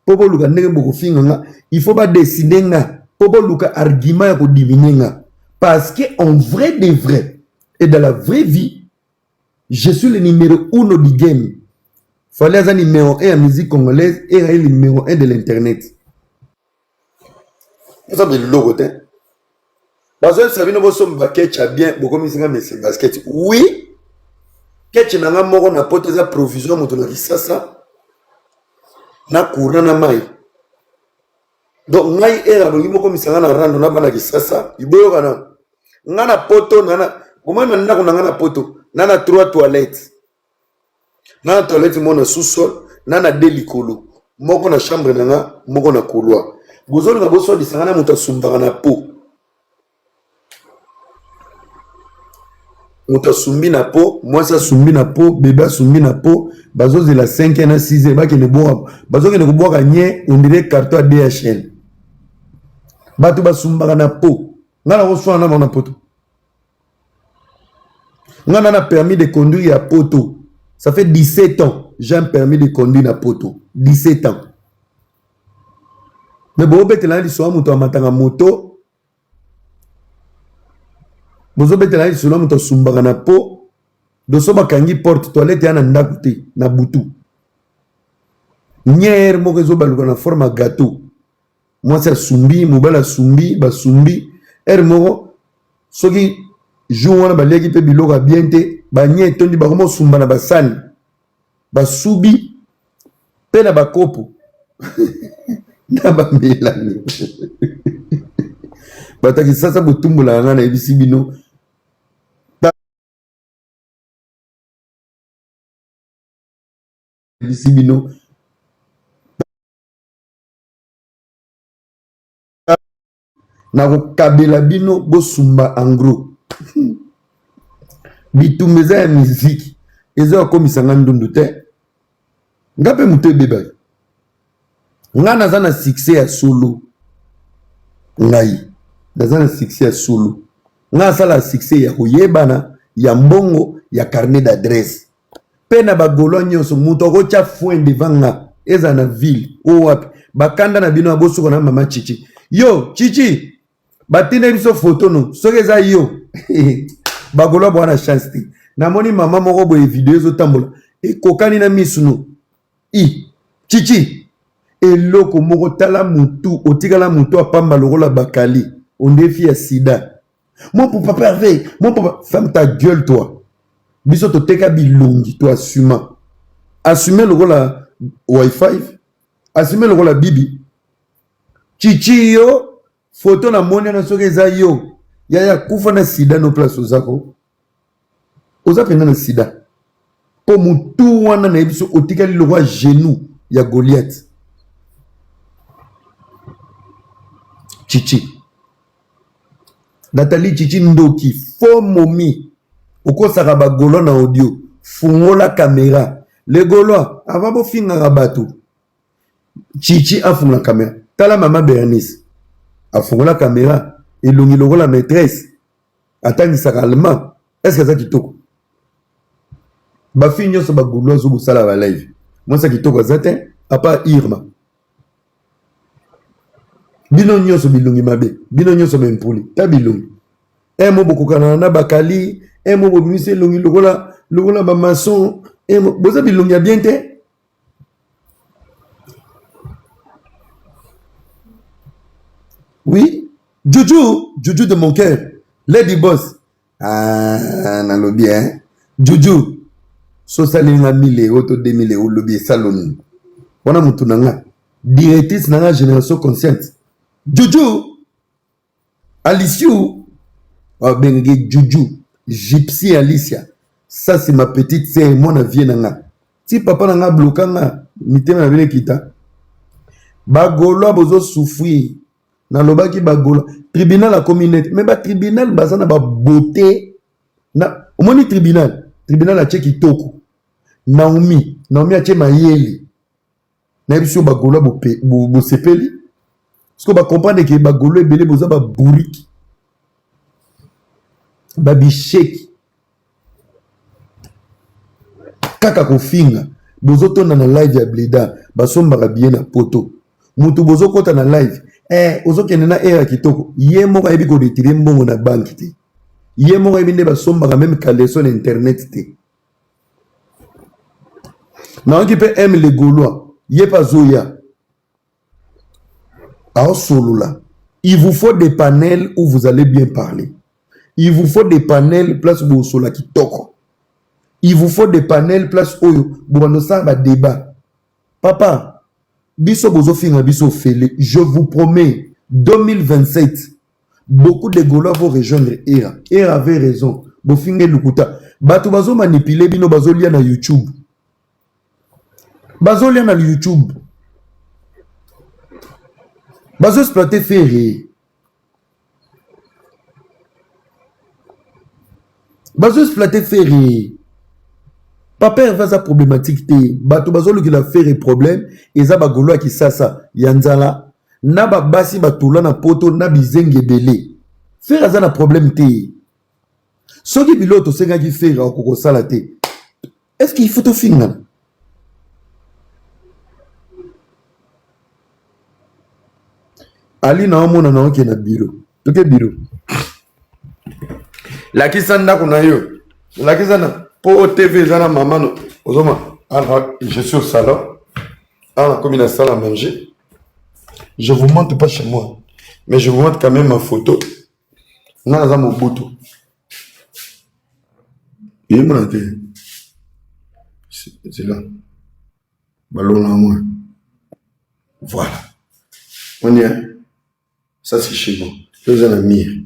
Popo luka ndenge boko finga nga. Il faut pas décider nga. Popo luka argument ya ko diviner nga. Parce que en vrai de vrai, et dans la vraie vie, je suis le numéro 1 du game. Fallait être numéro 1 en musique congolaise et le numéro 1 de l'internet. Vous avez le logo, hein? Parce que vous savez, nous sommes bien, beaucoup de basket. Oui, ketch n'a pas mort na pote za provision moto na kisasa na courant na mai. Donc ngai era bongi moko misanga na rando na bana kisasa iboyo kana ngana poto nana comment na ko ngana poto nana 3 toilettes. Na toilette mona sous-sol nana delikolo moko na chambre nanga moko na couloir. Bozoli nga boso disanga na moto sumbaka na po. Moto sumbi na po, moi ça sumbi na po, bébé sumbi na po, bazo de la 5e na 6e ba ke ne boa, bazo ke ne boa gagner on dirait carton à DHL. Batu ba sumbaka na po. Ngana ko so na mona poto. Ngana na permis de conduire à poto. Ça fait 17 ans, j'ai un permis de conduire na poto. 17 ans. Mais bon bete la li so moto amatanga moto. Bozo bete la solo moto sumbaka na po doso bakangi porte toilette ya na ndako te na butu nyer moko ezo baluka na forme gâteau mwasi asumbi mobala asumbi basumbi ere moko soki jour wana baliaki mpe biloko ya bien te banye etondi bakoma osumba na basani basubi mpe na bakopo na bamelani bataki sasa botumbola nga na yebisi bino bino na kokabela bino bosumba en gros bitumba eza ya miziki eza yakomisa nga ndundu te nga mpe moto ebebaki nga naza na succès ya solo ngai naza na succès ya solo nga asala succès ya koyebana ya mbongo ya carnet d'adresse pe na bagolo nyonso moto akotya foin devant nga eza na ville o wapi bakanda na bino abosuko na mama Chichi yo Chichi batinde biso photo no soki eza yo bagolo bwana chance te namoni mama moko boye video ezotambola ekokani na misu no Chichi eloko moko tala mutu otikala mutu apamba lokola bakali on défie à sida mon papa pervers mon papa ferme ta gueule toi biso to teka bilongi to assumer lokola wifi assumer lokola bibi Chichi yo photo na moni na soki eza yo ya kufa na sida no place ozako oza penga na sida po mutu wana na biso otikali lokola genou ya Goliath Chichi Nathalie Chichi Ndoki faux momi okosaka bagolo na audio fungola caméra le golo ava bofinga bato Chichi afunga caméra tala mama Bernice afungola caméra elongi lokola maîtresse atangisaka allemand est-ce que ça kitoko bafi nyonso bagolo azo bosala ba live moi ça kitoko zate apa Irma bino nyonso bilongi mabe bino nyonso bempuli ta bilongi emo bokokana na bakali emo bomise longi lokola ba maçon emo boza bilongi ya bien te oui Juju de mon cœur Lady Boss na lobby hein Juju so salinga 1000 euros to 2000 euros lobby salon wana mutu nanga directrice nanga génération consciente Juju Aliciou bengi Juju Gypsy Alicia ça c'est ma petite sœur mon vie nanga ti papa nanga blokanga mitema na bele kita bagolo bozo souffrir na lobaki bagolo tribunal la communauté mais ba tribunal bazana ba beauté na omoni tribunal a cheki toko Naomi a che mayeli na biso bagolo bo sepeli parce que ba comprendre que bagolo ebele boza ba bouriki ba bisheki kaka kofinga bozo tona na live ya Bleda basombaka bien na poto mutu bozo kota na live ozokende na era kitoko ye moko ayebi koretire mbongo na banki te ye moko ayebi nde basombaka meme kaleso na internet te naoki mpe aime le gaulois ye mpe azoya aosolola. Il vous faut des panels où vous allez bien parler. Il vous faut des panels place où vous la kitoko. Il vous faut des panels place où vous ça va débat. Papa, biso bozo finga biso fele. Je vous promets 2027 beaucoup de Gaulois vont rejoindre ERA. ERA avait raison. Bo finga lukuta. Bato bazo manipuler bino bazo lia na YouTube. Bazo lia na YouTube. Bazo exploiter ferré. Bazo exploiter ferré. Papa va sa problématique te. Bato bazo le qui la ferré problème. Eza ba Gaulois qui ça. Yanzala. Na ba basi batula na poto na bizenge belé. Ferré za na problème te. Soki biloto senga ki ferré okoko sala te. Est-ce qu'il faut te finir? Ali na omona na oke na bureau. Toke bureau. La kisanda kuna yo. La kisanda po TV zana maman ozoma. Alors je suis au salon. Ah comme il a salle à manger. Je vous montre pas chez moi, mais je vous montre quand même ma photo. Na za mobutu. Et mon c'est là. Ballon à moi. Voilà. On y est. Ça, c'est chez moi. Deux amis.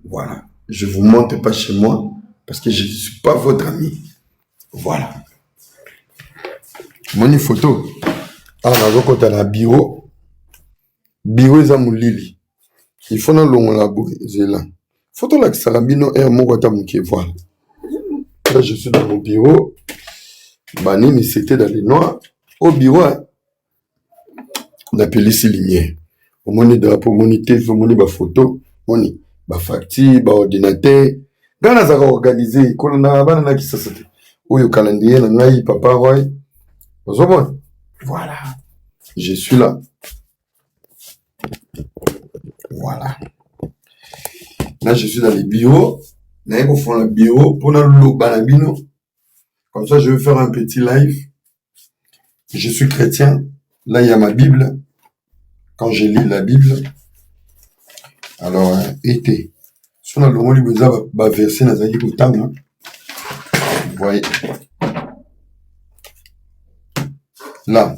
Voilà. Je ne vous montre pas chez moi parce que je ne suis pas votre ami. Voilà. Mon photo. Alors, on a dans le bureau. Bureau, c'est mon lili. Il faut que l'on la bouille. C'est là. Photo là, c'est la bino et mon qui voilà. Là, je suis dans mon bureau. Banini, c'était dans les noirs. Au bureau, on appelle ici lumière. Au moni drapeau, moni TV, moni ba photo, moni ba facture, ba ordinateur. Gana za organiser, kono na bana na kisasa te. Oyo calendrier na ngai papa roy. Ozomon. Voilà. Je suis là. Voilà. Là je suis dans les bureaux. Na yeko font le bureau pour na lo banabino. Comme ça je vais faire un petit live. Je suis chrétien. Là il y a ma Bible. Quand je lis la Bible, alors, été. Si on a le mot libre, va verser dans un livre. Vous voyez. Là,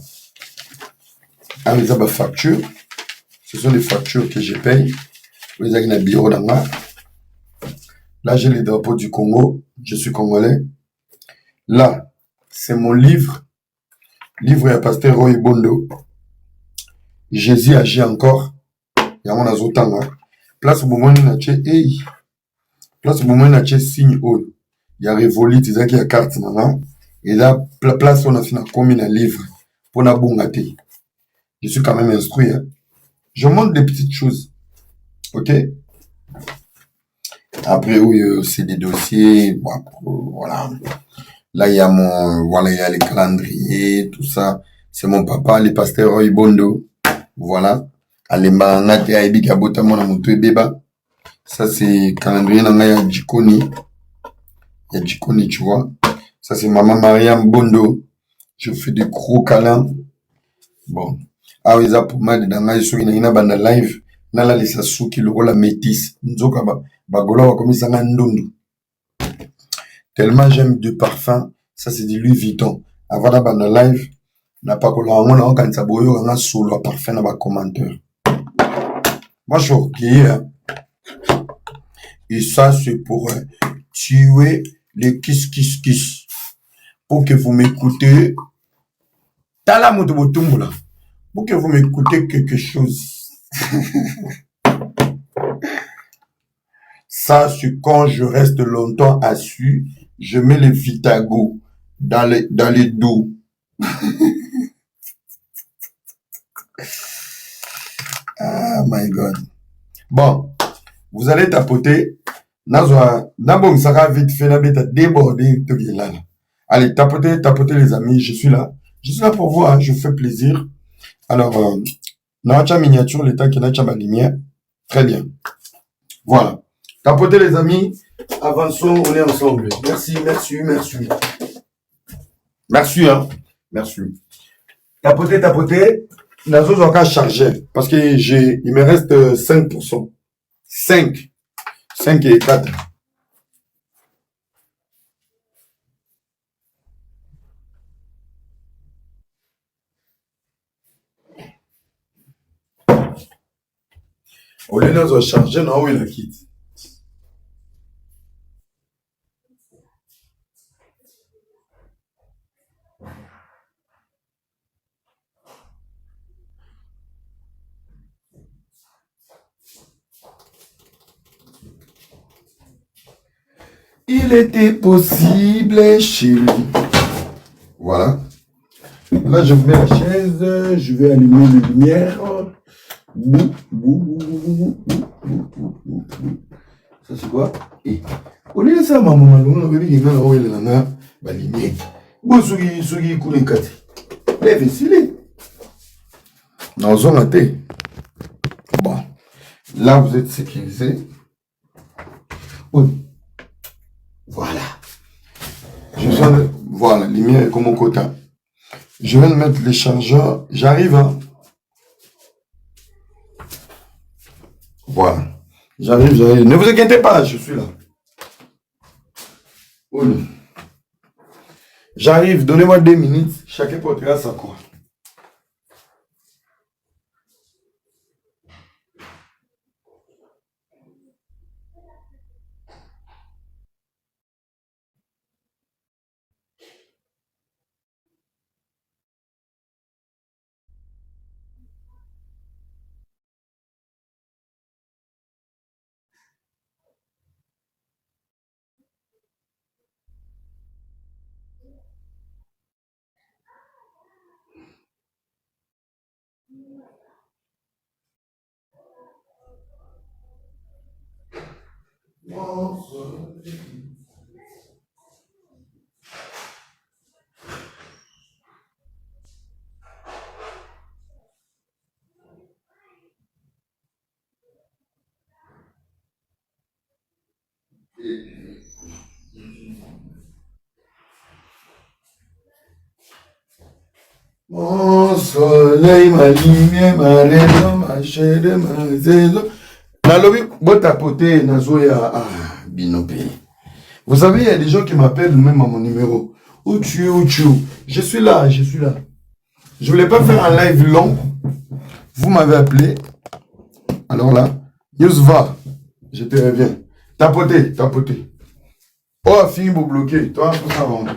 avec les factures, ce sont les factures que je paye. Vous avez un bureau dans là. Là, j'ai les drapeaux du Congo. Je suis congolais. Là, c'est mon livre. Livre à pasteur Roy Bondo. Jésus agit encore. Il y a mon azotanga. Place au moment où on a tché, hey. Place au moment où on a tché signe haut. Il y a révolu, il y a carte maintenant. Et là, place où on a fini combien de livres pour la bongate. Je suis quand même instruit. Hein. Je montre des petites choses. Ok? Après, oui, c'est des dossiers. Bon, voilà. Là, il y a mon, voilà, il y a les calendriers, tout ça. C'est mon papa, le pasteur Roy Bondo. Voilà. Alemba ngati aibi kabota mona mutu beba. Ça c'est calendrier nanga ya Jikoni. Ya Jikoni, tu vois. Ça c'est maman Mariam Bondo. Je fais des gros câlins. Bon. Ah oui, ça pour moi dans sur ina banda live. Nala lisa suki loko la métisse. Nzoka ba gola wa komisa nga ndundu. Tellement j'aime de parfum. Ça c'est de Louis Vuitton. Avant la banda live. Na pas kola on a quand ça boyo nga solo parfum na ba commentaire. Moi je suis ok. Hein. Et ça c'est pour tuer les kiss. Pour que vous m'écoutez. Tala moto botumbola. Pour que vous m'écoutez quelque chose. Ça c'est quand je reste longtemps assis, je mets les Vitago dans les dos. Ah my God. Bon, vous allez tapoter. D'abord, ça va vite fait, déborder. Allez, tapotez les amis, je suis là. Je suis là pour vous, hein, je fais plaisir. Alors, Nacha miniature, le temps qu'il y a ma lumière. Très bien. Voilà. Tapotez les amis. Avançons, on est ensemble. Merci, merci, merci. Merci, hein. Merci. Tapotez, tapotez. Nazo Zoka chargé. Parce que il me reste 5%. 5. 5 et 4. Au lieu de charger, non, il a quitté. Il était possible chez lui. Voilà. Là, je mets la chaise, je vais allumer les lumières. Ça, c'est quoi? Et au lieu de ça, maman, on a dit que il a la lumière. Bon, ceux qui coulent quatre. Lève, s'il dans zone à thé. Bon. Là, vous êtes sécurisé. Voilà. Je sens voilà, lumière est comme mon quota. Je vais mettre les chargeurs. J'arrive, hein. Voilà. J'arrive, j'arrive. Ne vous inquiétez pas, je suis là. J'arrive, donnez-moi 2 minutes. Chacun portera sa croix. Mon soleil, ma lumière, ma raison, ma chair, ma saison. Nalobi, bon tapoter, nazoya, binopé. Vous savez, il y a des gens qui m'appellent même à mon numéro. Où tu es? Je suis là, je suis là. Je voulais pas faire un live long. Vous m'avez appelé. Alors là, Yousva, je te reviens. Tapoter, tapoter. Oh, fini pour bloquer. Toi, tout ça va.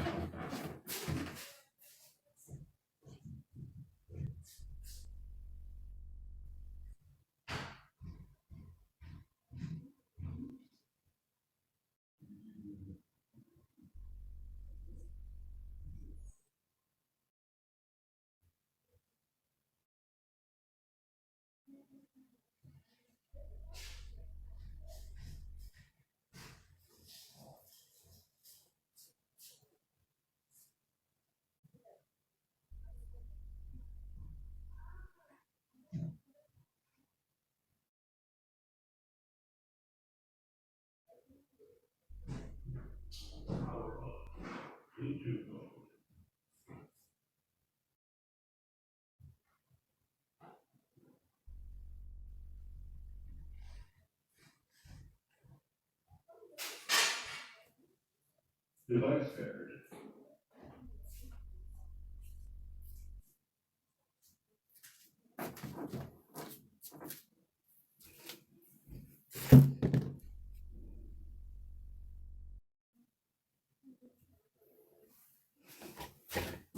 Device paired.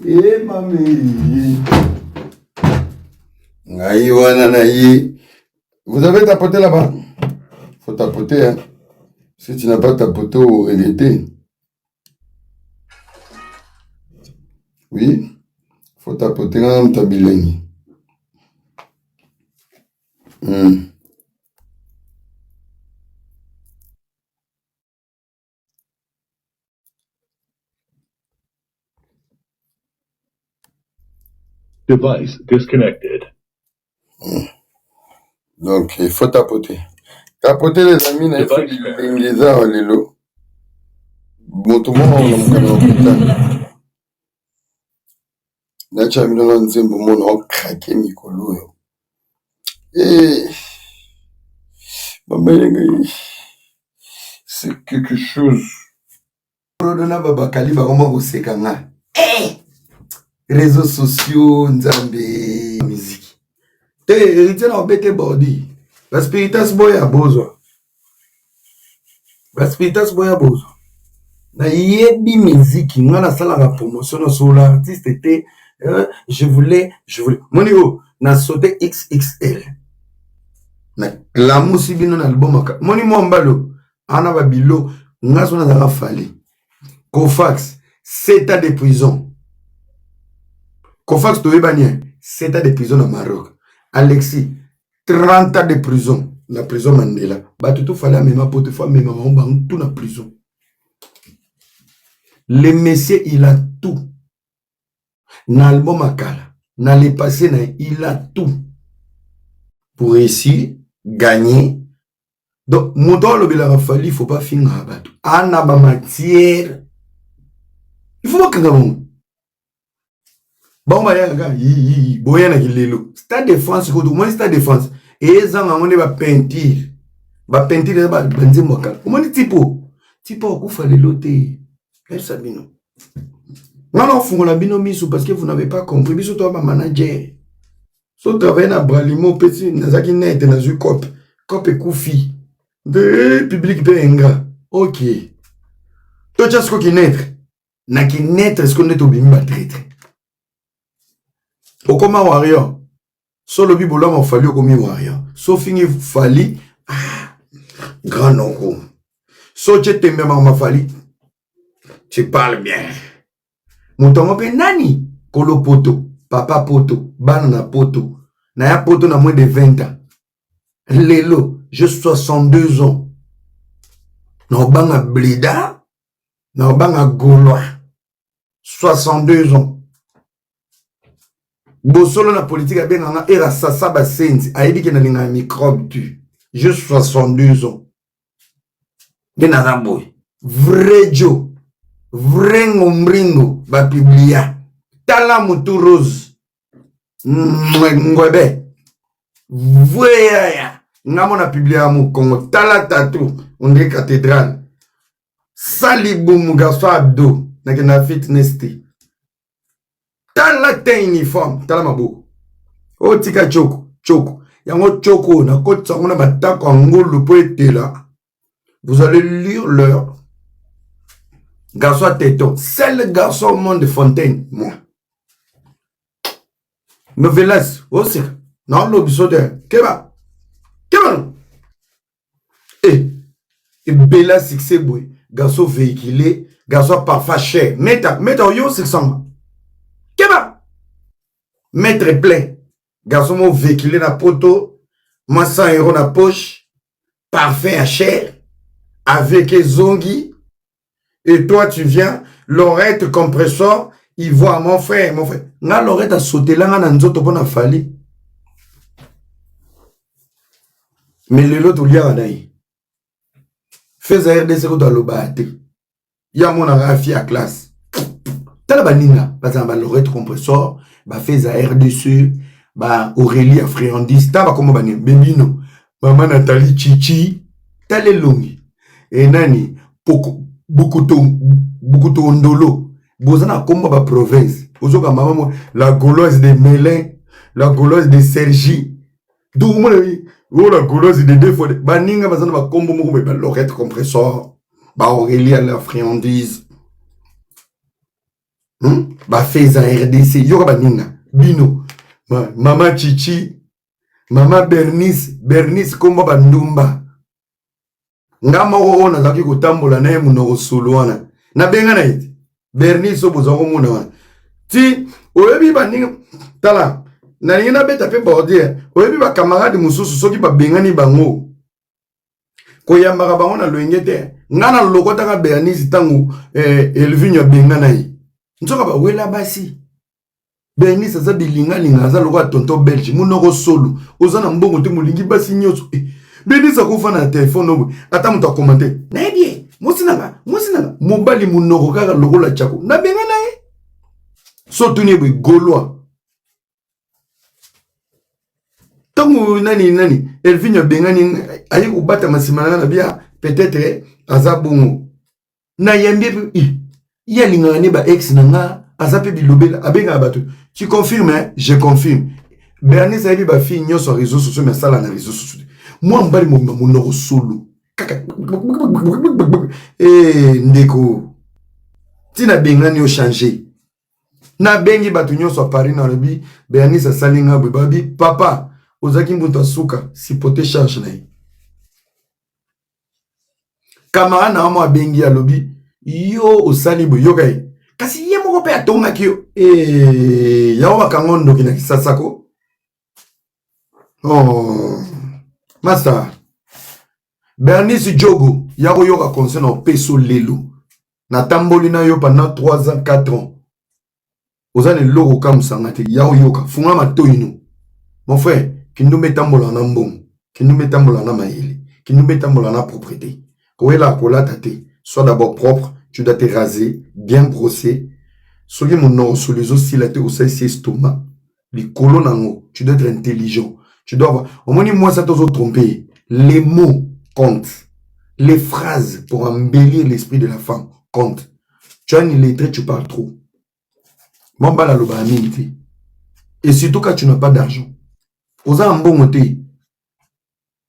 Eh, mamie. Aïe, wananaï. Vous avez tapoté là-bas? Faut tapoter, hein. Si tu n'as pas tapoté au regretté. Oui. Faut tapoter dans ta bilingue. Device disconnected. Donc, il faut tapoter. Tapoter, les amis, il faut les arts, les lots. Bon, tout le monde, on a hôpital. Là, tu as mis dans l'ensemble, on a craqué, Nicolo. Et, c'est quelque chose. Réseaux sociaux, Nzambe, musique. T'es héritier dans bête body. La spiritas boya bozo. La spiritas boya bozo. Na yebi musique, ngana sala la promotion sur l'artiste était je voulais. Monio, na sauté XXL. Na la musique bino na album ka. Moni mombalo, ana babilo, ngaso na zala fali. Kofax, 7 ans de prison. Kofax Toébania, 7 ans de prison au Maroc. Alexis, 30 ans de prison. La prison Mandela. Batutu fallait même pour te faire même maman tout la prison. Le monsieur, il a tout. Dans l'album Akala, dans les passés, il a tout. Pour réussir, gagner. Donc, mon temps, il ne faut pas finir à battre. Anna matière. Il faut pas que vous. Bon, stade de France, stade de France. Et ça, on va peinture. Va peinture, va benzer moka. Comment dit tipo? Tipo, vous fallait l'ôter. Elle s'abîme. Non, non, vous la binomisou parce que vous n'avez pas compris. Bisous, toi, ma manager. So, travailler dans Bralimo, petit, Nazaki net, dans une cop. Cop et koufi. De public penga. Ok. Toi, tu as ce qui naître. Na qui naître, est-ce qu'on est au bimba traître? Au comment warrior? So le bibola m'a fallu au comme warrior. So fini fali. Ah, grand nom. So tu t'aimes m'a fallu. Tu parles bien. Mon temps m'appelle Nani. Kolo poto. Papa poto. Banana poto. Naya poto na moins de 20 ans. Lelo, j'ai 62 ans. Na banga blida. Na banga gaulois. 62 ans. Bosolo na politique a bien nga era sasa ba sensi a dit que na linga microbe tu. J'ai 62 ans. Bena ramboy. Vrai Joe. Vrai ngombringo ba publia. Tala mutu rose. Ngwebe. Vrai ngamo na publia mu Congo. Tala tatou. On dit cathédrale. Salibu mugaso abdo. Na kena fitness te. Tala te uniforme, tala mabo. O tika choko. Yango choko, na kote sa mona batako angolo po etela. Vous allez lire leur garçon à téton. C'est le garçon au monde de Fontaine, moi. Novelas, aussi. Non, l'obisode. Keba. Et Bella succès, boy. Garçon véhiculé, garçon parfois cher. Meta, yo, c'est ça. Keba. Maître plein. Garçon mon véhiculé na poto. Moi 100 € na poche. Parfait à cher. Avec zongi. Et toi tu viens. L'oreille compresseur. Il voit mon frère. Nga l'oreille a sauté là. Nga nzoto pona fali. Mais le lot ou liya anaï. Fais à RDC ko dans le bâté. Ya mon arafi à classe. Tala baninga. Bazamba l'oreille compresseur. Ba fais à RDC. Ba Aurélie à friandise. Taba comme banin. Bébino. Maman Nathalie Chichi. Tale longi. Et nani. Beaucoup de ondolo. Bozana comme ba province. Ozoka maman. La gauloise de Mélin. La gauloise de Sergi. D'où moi la gauloise de deux fois. Baninga bazana ba combo moko ba l'oreille compresseur. Ba Aurélie à la friandise. Ba fais à RDC. Yoka baninga. Bino. Maman Chichi. Maman Bernice komba bandumba. Ngama ona zaki kutambola naye munoko suluana. Na benga na iti. Bernice obozongo muna wana. Ti oyebi baninga tala. Na yena beta pe bordier. Oyebi ba camarade mususu soki ba bengani bango. Koyambaka bango na loingete. Ngana lokota ka Bernice tangu Elvinho benga na yi. Nsoka ba wela basi. Bernice aza bilinga linga aza loko tonton belge munoko solo ozana mbongo te mulingi basi nyoso Bernice akofa na téléphone obo ata muto akomante na bien musinanga mobali munoko kaka lokola chako na benga na ye so tuni ebe gaulois tango nani Elvin bengani ayi kubata masimana na bia peut-être aza bongo na yembe ya linga ne ba ex nanga azape bilobela abenga bato tu confirmes hein? Je confirme Bernice ayebi ba fille nyoso réseaux sociaux mais sala na réseaux sociaux moi mbali monoko solo kaka ndeko tina bengani o changer na bengi bato nyoso Paris na rebi Bernice asalinga babi papa ozaki mbuto suka si pote charge na ye kamara na mo abengi alobi yo osali boyoka ye kasi ye moko pe atongaki yo yawo bakango ndoki na kisasako masa Bernice Diogo yako yoka conseil na peso lelo na tamboli na yo pendant 3 ans 4 ans ozane loko kamusanga te yako yoka funga matoino mon frère kindumbe tambola na mbongo kindumbe tambola na mayele kindumbe tambola na propriété koela kolata te sois d'abord propre. Tu dois te raser, bien brosser. Soyez mon nom, sur les os, s'il a été au sein estomac. Les colonnes, tu dois être intelligent. Tu dois avoir. Au moins, moi, ça t'a trompé. Les mots comptent. Les phrases pour embellir l'esprit de la femme comptent. Tu as une lettre, tu parles trop. Mon bal à l'obamité. Et surtout quand tu n'as pas d'argent. Aux un bon côté.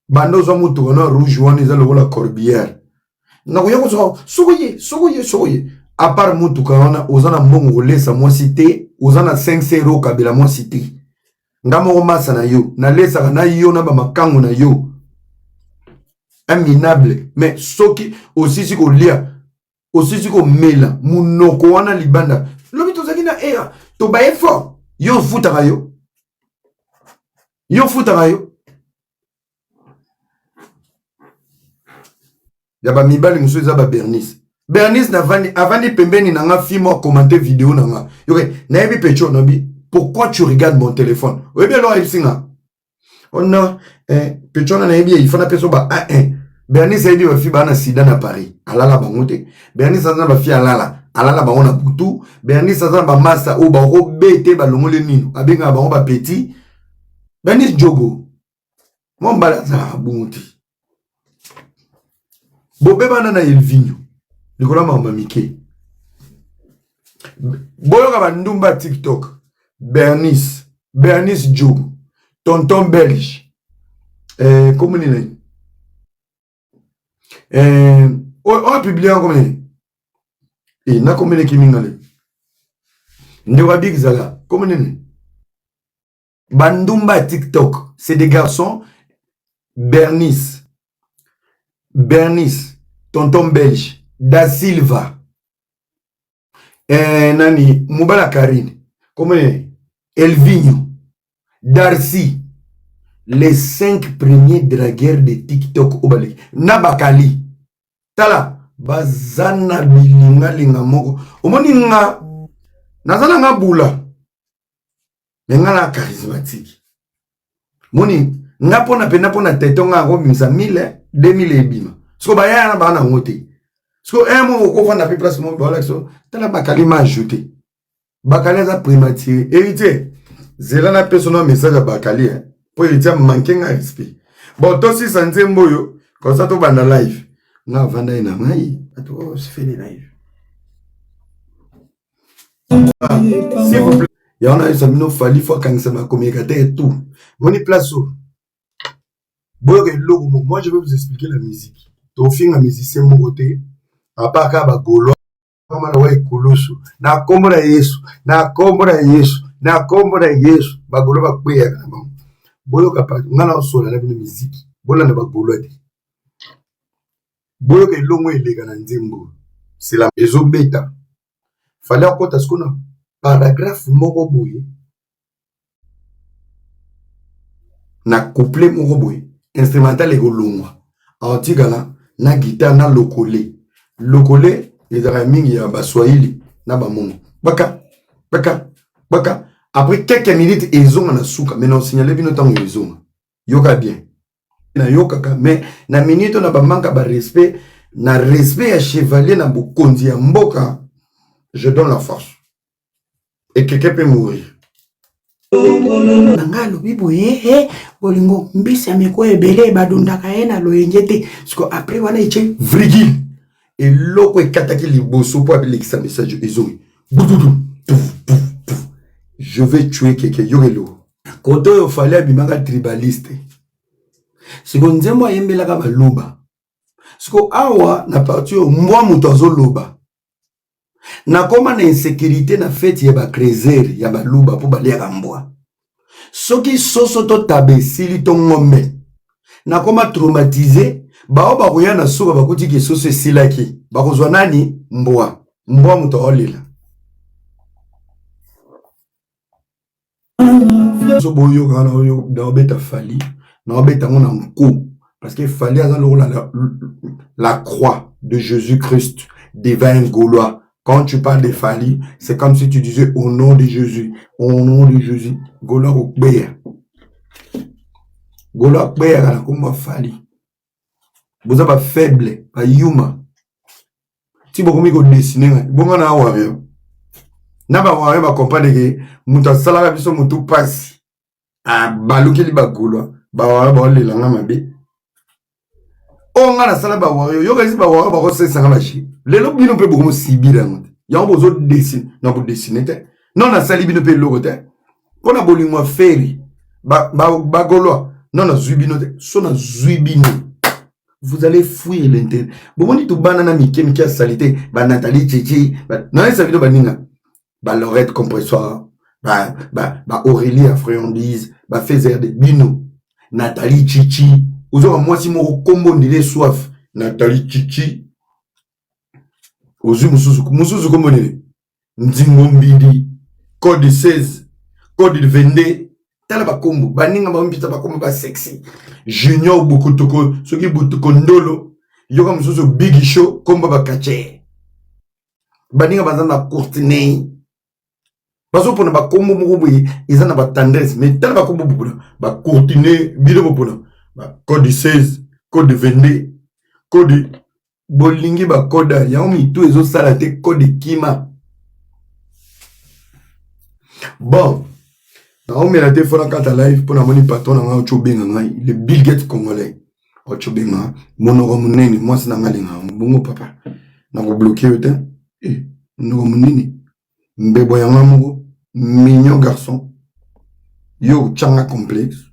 Bando zo mutu na rouge one ils ont la corbière. Na koyako sokoye à part mutu kana ozana mbongo lesa moi cité ozana 500 € kabela moi cité ndamo masa na yo na lesa na yo na ba makango na yo aminable mais soki aussi siko lia aussi siko mela munoko wana libanda lobi tozaki na era to ba effort yo futaka yo Yaba mibali muso zaba Bernice. Bernice na avani pembeni na nga film commenter vidéo na nga. Yoke na yebi pecho na bi pourquoi tu regardes mon téléphone? Oui bien alors isinga. Oh non pecho na yebi il faut na peso ba Bernice yebi ba fi ba na sida na Paris. Alala bangote. Bernice na ba fi alala ba na butu. Bernice na ba massa o ba ro bete ba longole nino. Abenga ba ba petit. Bernice Diogo. Mon bala za bunti. Bobe bana na Elvinho likola mama mike boyoka bandumba TikTok Bernice Diogo tonton belge comment ni on publié comment ni na comment ni kimingale ndewa big zala comment ni bandumba TikTok c'est des garçons Bernice tonton belge Da Silva nani Mubala Karine comment Elvinho Darcy les 5 premiers dragueurs de TikTok obale Nabakali tala bazana bilinga moko omoni nga nazana nga bula nga na charismatique moni nga pona tetonga ngo misa 1000 2000 ebima so ba ya na ba na ngote so mo ko fanda pe place mo ba so tala bakali ma ajouter bakali za primature héritier zela na personne message à bakali pour héritier manquer un respect bon toi si santé mboyo comme ça to banda live na vanda ina mai ato se fait des live s'il vous plaît il y en a eu ça mino fali faut quand ça m'a communicateur et tout moni place moi je vais vous expliquer la musique. Tofing un musicien mon côté, à part kaba golo, comme la way koloso, na komora yesu, bagolo ba kweya na mam. Boyo kapa ngana so la musique, bola na bagolo ati. Boyo ke longo elega na nzembo. C'est la maison bêta. Fallait encore ce qu'on a paragraphe moko boye. Na couplet moko boye. Instrumental ego longwa antigala na guitare na lokole ezaka mingi ya baswahili na bamongo baka Après quelques minutes, ils ont un souka. Mais non, signalé bien autant ils ont. Yoka bien. Na yoka mais na minute on a pas manque de respect. Na respect à chevalier na bokondi ya mboka. Je donne la force. Et quelqu'un peut mourir. Nanga lobi boye bolingo mbisi ameko ebele badondaka ye na loyenge te. Parce que après wana eche vrigile. Et loko ekataki liboso po abelekisa message ezongi. Je vais tuer quelqu'un. Yorelo. Quand il fallait abimaka tribaliste. Si on nzembo ayembelaka baloba. Siko awa na parti yo mbwa muto azoloba. Na koma na insécurité na fête ya ba creuser ya baloba po baliaka mbwa. Soki soso to tabesili to ngombe. Na koma traumatisé bao bakoya na soka bakuti ke soso esilaki. Bakozwa nani mbwa. Mbwa muto olela. So boyo kana oyo da obeta fali. Na obeta ngona mko. Parce qu'il fallait la croix de Jésus-Christ devant un Gaulois. Quand tu parles de Fali, c'est comme si tu disais au nom de Jésus. Au nom de Jésus. Gaulois au Béa. Gaulois Béa, comme Fali. Vous avez faible, pas yuma. Si vous avez dessiné, vous avez un warrior. Naba warrior va comprendre que Mouta Salara biso Moutou passe. Ah, balouki li ba Gaulois. Ba warrior ba le langa mabe. On a la salle ba wario yo kasi ba wario ba ko sesanga bachi lelo bino pe beaucoup sibira ngote ya on bozo dessiner na bo dessiner te non na sali bino pe logo te pona bolingo feri ba goloa non na zubino te so na zubino vous allez fouiller l'intérieur bon dit tout banana mike a salité ba Nathalie Tchétché non ça vidéo ba ninga ba Lorette compressoire ba Aurélie à friandise ba Fézer de bino Nathalie Tchétché. Ozo moi si mon combo ndile soif Nathalie Chichi ozu musuzu combo ndile ndingo mbidi code 16 code 22 tala ba combo baninga ba mbita ba combo ba sexy junior bokutoko soki butoko ndolo yoka musuzu big show combo ba kache baninga bazana courtenay bazo pona ba combo moko boye ezana ba tendresse mais tala ba combo bukuna ba courtenay bide bopona code 16, code 22, code bolingi ba code yaomi tout ezo salate code kima. Bon, naomi la te fona kata live pour na moni patron na nga chobenga ngai le Bill Gates congolais. O chobenga monoko munene moi sina ngalinga mbongo papa. Na ko bloquer yote. Monoko munene. Mbebo yanga moko mignon garçon. Yo changa complexe.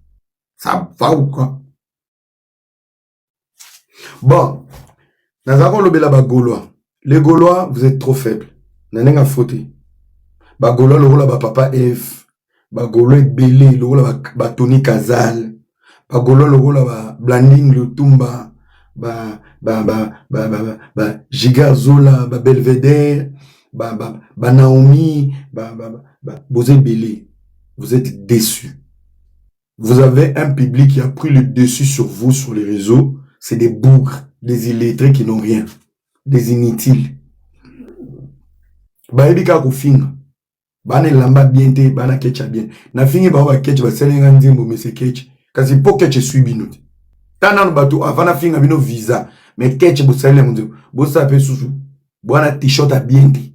Ça va ou quoi? Bon, Nazako lobela ba Gaulois. Les Gaulois, vous êtes trop faibles. Nanenga fauté. Ba Gaulois le rôle ba papa F. Ba Gaulois belé le rôle ba Tony Kazal. Ba Gaulois le rôle ba Blanding Lutumba. Ba Giga Zola, ba Belvedere, ba Naomi, vous êtes belé. Vous êtes déçus. Vous avez un public qui a pris le dessus sur vous sur les réseaux. C'est des bougres, des illettrés qui n'ont rien, des inutiles. Baebika kufinga. Bane lamba bien te, bana ketcha bien. Na fingi ba ketch ba selenga nzimbo mese ketch. Kasi po ketch sui bino. Tana no bato avana finga bino visa. Mais ketch bo selenga nzimbo. Bo sape susu. Bwana t-shirt a bien te.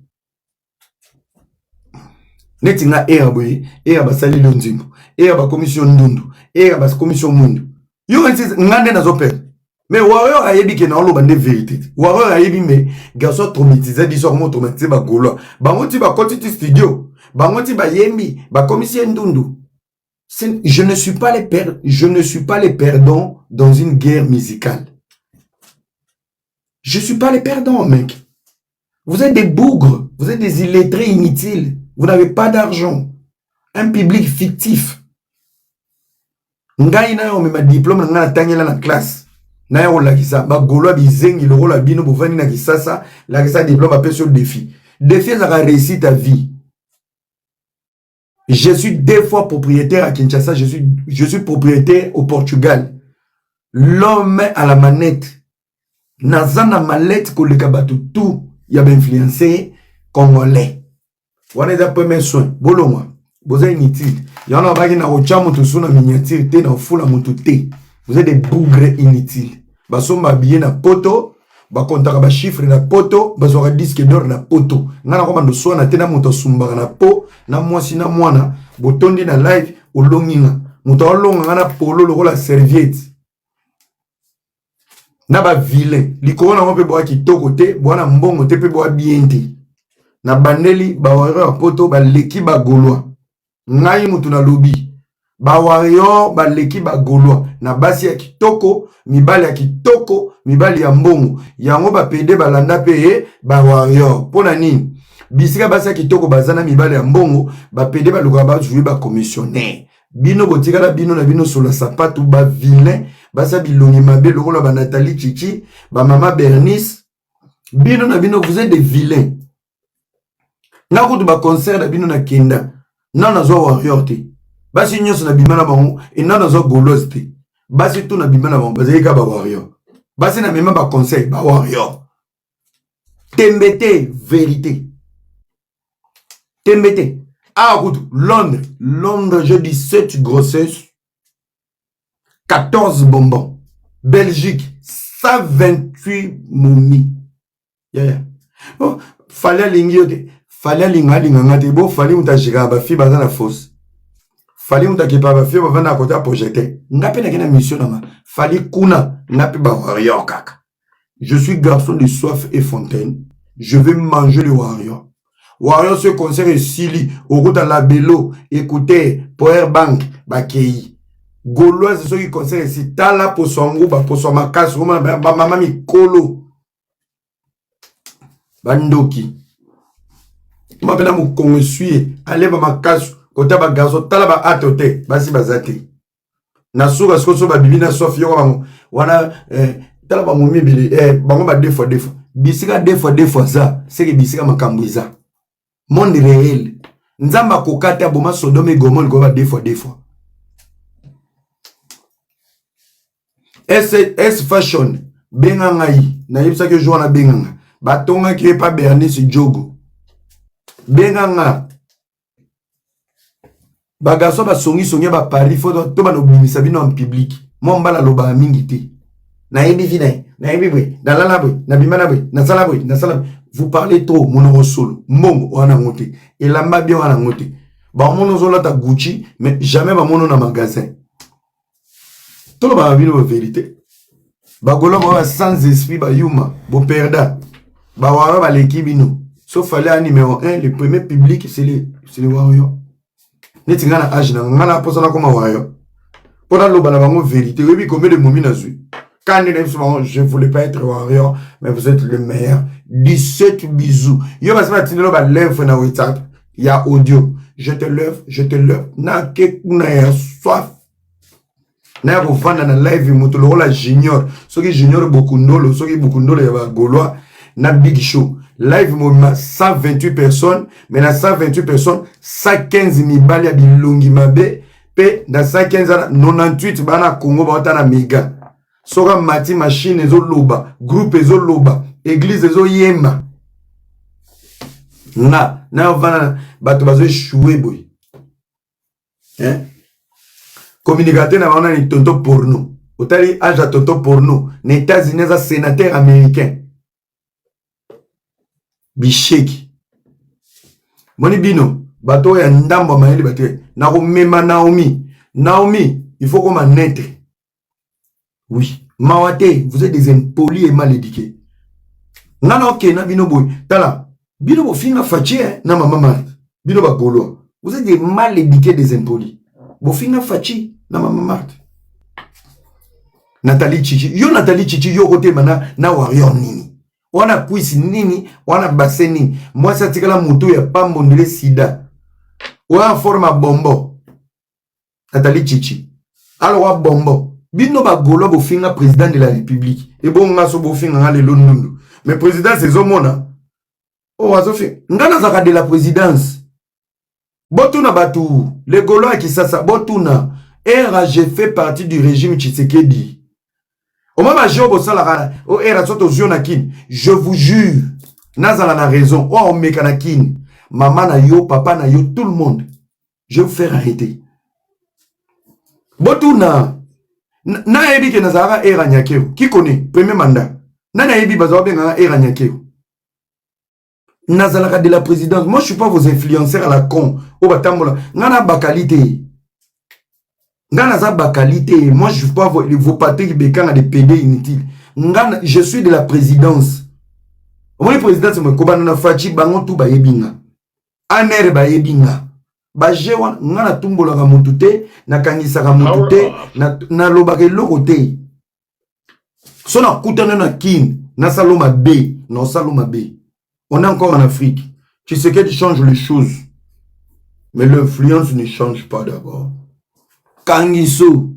Neti nga era boye, era ba sali lo nzimbo. Era ba commission ndundu. Era ba commission mundu. Yo nti ngande na zopel. Mais warrior a yebi ke na oloba nde vérité. Warrior a yebi me garçon traumatisé biso comment traumatisé ba Gaulois. Bango ti ba koti studio. Bango ti ba yembi ba commission ndundu. Je ne suis pas les perdants dans une guerre musicale. Je suis pas les perdants, mec. Vous êtes des bougres, vous êtes des illettrés inutiles. Vous n'avez pas d'argent. Un public fictif. Ngai na yo me ma diplôme na tangela na classe. Na yo la kisa ba Gaulois bizengi le rôle bino bovani na kisasa la kisa diplôme appelé sur le défi. Défi ça a réussi ta vie. Je suis 2 fois propriétaire à Kinshasa, je suis propriétaire au Portugal. L'homme à la manette. Nazana mallette ko le kabatu tout, il y a influencé congolais. Voilà le premier soin. Boloma. vous êtes inutile. Il y en a qui n'ont pas de miniature, ils n'ont pas de vous êtes des bougres inutiles. Ils sont habillés dans poto, ils ont des chiffres dans poto, ils ont des disques d'or dans poto. Ils ont des soins dans poto, ils ont des na mwana, botondi na live, ou longinga. Muta olonga na polo loko la serviette. Na ba vilain. Likoro na mope boa kitoko te, boa na mbongo te pe boa bien te. Na bandeli ba warrior poto ba leki ba gaulois. Ngai mutu na lobi. Ba warrior ba leki ba gaulois. Na basi ya kitoko, mibali ya kitoko, mibali ya mbongo. Yango ba pede ba landa pe ba warrior. Pona nini? Bisika basi ya kitoko bazana mibali ya mbongo, ba pede ba luka ba jouer ba commissionnaire. Bino botikala bino na bino sur la sapatu ba vilain, basa bilongi mabe lokola ba Nathalie Chichi, ba mama Bernice. Bino na bino vous êtes des vilains. Na kutu ba concert na bino na kenda. Non na zo warrior te. Basi nyonso na bimana bango et non na zo gauloise te. Basi tout na bimana bango bazeka ba warrior. Basi na mema ba concert ba warrior. Tembete vérité. Tembete. Ah, écoute, Londres, j'ai 17 grossesses, 14 bonbons. Belgique, 128 momies. Yeah. Oh, fallait l'ingiote. Fallait l'ingangate. Bon, fallait m'ta jira ba fi bazana fausse. Fallait m'ta kepa ba fi ba na côté projeté. Ngape na kena mission na ma. Fallait kuna ngape ba warrior kaka. Je suis garçon de soif et fontaine. Je vais manger le warrior. Warrior ce concert est Sili, au route à la Bello, écoutez, Power Bank, Bakei. Gaulois, c'est ce qui concert ici, Tala pour son groupe, pour son macasse, maman mi kolo. Bandoki. Ma pena mou kongesuye, allez ba macasse, côté ba gazo, Tala ba atote, basi bazate. Nasuga skoso ba bibi na sofi wana Tala ba moumi bili, bango ba deux fois. Bisika deux fois ça, c'est que bisika makambouiza. Monde réel. Nzamba kokata boma Sodome et Gomorrhe goba deux fois. S fashion bengangai na yebisa ke jour na benganga. Batonga ki pas Bernice Jogo. Benganga. Bagaso ba songi ba Paris faut to ba no bimisa bino en public. Mombala loba mingi te. Na yebi vina. Na yebi bwe. Na lala bwe. Na bimana bwe. Na sala bwe. Na sala bwe. Vous parlez trop, mon solo. Mongo, on a monté. Et la m'a bien, on a monté. Bah, mon zola ta Gucci, mais jamais ma mono dans magasin. Tout le monde a vu la vérité. Bah, golo, sans esprit, bah, yuma, bo perda. Bah, wara, bah, l'équipe, nous. Sauf fallait un numéro 1, le premier public, c'est les warriors. N'est-ce pas, âge, n'a pas posé comme un warrior. Pendant l'eau, bah, la vérité. Oui, puis, combien de momies n'a su? Quand je ne voulais pas être warrior, mais vous êtes le meilleur. 17 bisous. Yo, parce que tu n'as pas lèvre na WhatsApp. Il y a audio. Je te lève. Na ke na soif. Na ko vanda na live mutolo la junior. So ki junior beaucoup ndolo, so ki beaucoup ndolo ya ba gaulois na big show. Live mo 128 personnes, mais na 128 personnes, 115 mibali ya bilongi mabe, pe na 115 98 bana Congo ba na mega. Soka mati machine ezo loba, groupe ezo loba, église ezo yemba. Na vana bato bazo échoué boy. Hein? Communicateur na vana ni tonto porno. Otali âge à tonto porno. Na États-Unis za sénateur américain. Bisheki. Moni bino, bato ya ndamba maeli bato. Na ko mema Naomi. Naomi, il faut qu'on naître. Oui, Mawate, vous êtes des impolis et mal éduqués. Nana ok, na bino boy. Tala, bino bo finga fachi, na maman Marthe. Bino ba gaulois. Vous êtes des mal éduqués, des impolis. Bo finga fachi, na maman Marthe. Nathalie Chichi. Yo Nathalie Chichi, yo kote mana, na warrior nini. Wana puisi nini, wana basse nini. Moi, ça tika la moto ya pas mondele sida. Wana forma bombo. Nathalie Chichi. Alors, wa bombo. Bino ba gaulois bo finga président de la République. Et bon ngaso bo finga ngale londondo. Mais président c'est zomona. Oh wazofi. Ngana zaka de la présidence. Botuna batu. Les gaulois qui ça botuna. Era j'ai fait partie du régime Tshisekedi. Au moment où bo sala o era soto zionakin. Je vous jure. Nazala na raison. Oh mekanakin. Maman na yo, papa na yo, tout le monde. je vais vous faire arrêter. Botuna, na ebi ke nazara era nyakeo. Qui connaît? Premier mandat. Na ebi bazawa benga era nyakeo. Nazalaka de la présidence. Moi, je suis pas vos influenceurs à la con. Au batambola. Ngana bakalite. Ngana za bakalite. Moi, je suis pas vos patrons qui bécana des PD inutiles. Ngana, je suis de la présidence. Moi, le président, c'est moi. Kobanana fachi bango tu ba yebinga. Aner ba yebinga. Bajewa ngana tumbola ka mutute na kangisa ka mutute na lobake lokote. Sona kutana na kin na saloma B, non saloma B. On est encore en Afrique. Tu sais qu'elle change les choses. Mais l'influence ne change pas d'abord. Kangiso.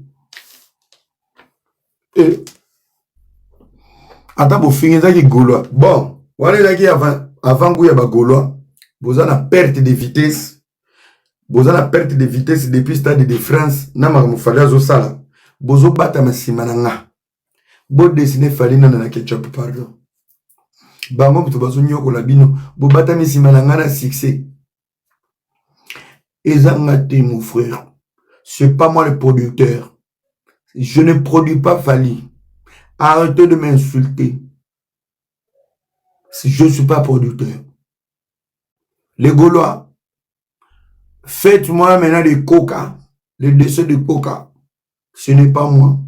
Et attends pour finir ça qui gaulois. Bon, voilà là qui avant que y a gaulois, vous avez une perte de vitesse. Vous avez une perte de vitesse depuis le stade de France. Nama mo fallait zo sala. Bozo bata masimananga. Bo dessiner fallait na ketchup pardon. Bango buto bazo nyoko la bino. Bo bata masimananga na succès. Ezangate mon frère. C'est pas moi le producteur. Je ne produis pas Fali. Arrêtez de m'insulter. Je ne suis pas producteur. Les Gaulois, faites-moi maintenant des coca. Les décès de coca. Ce n'est pas moi.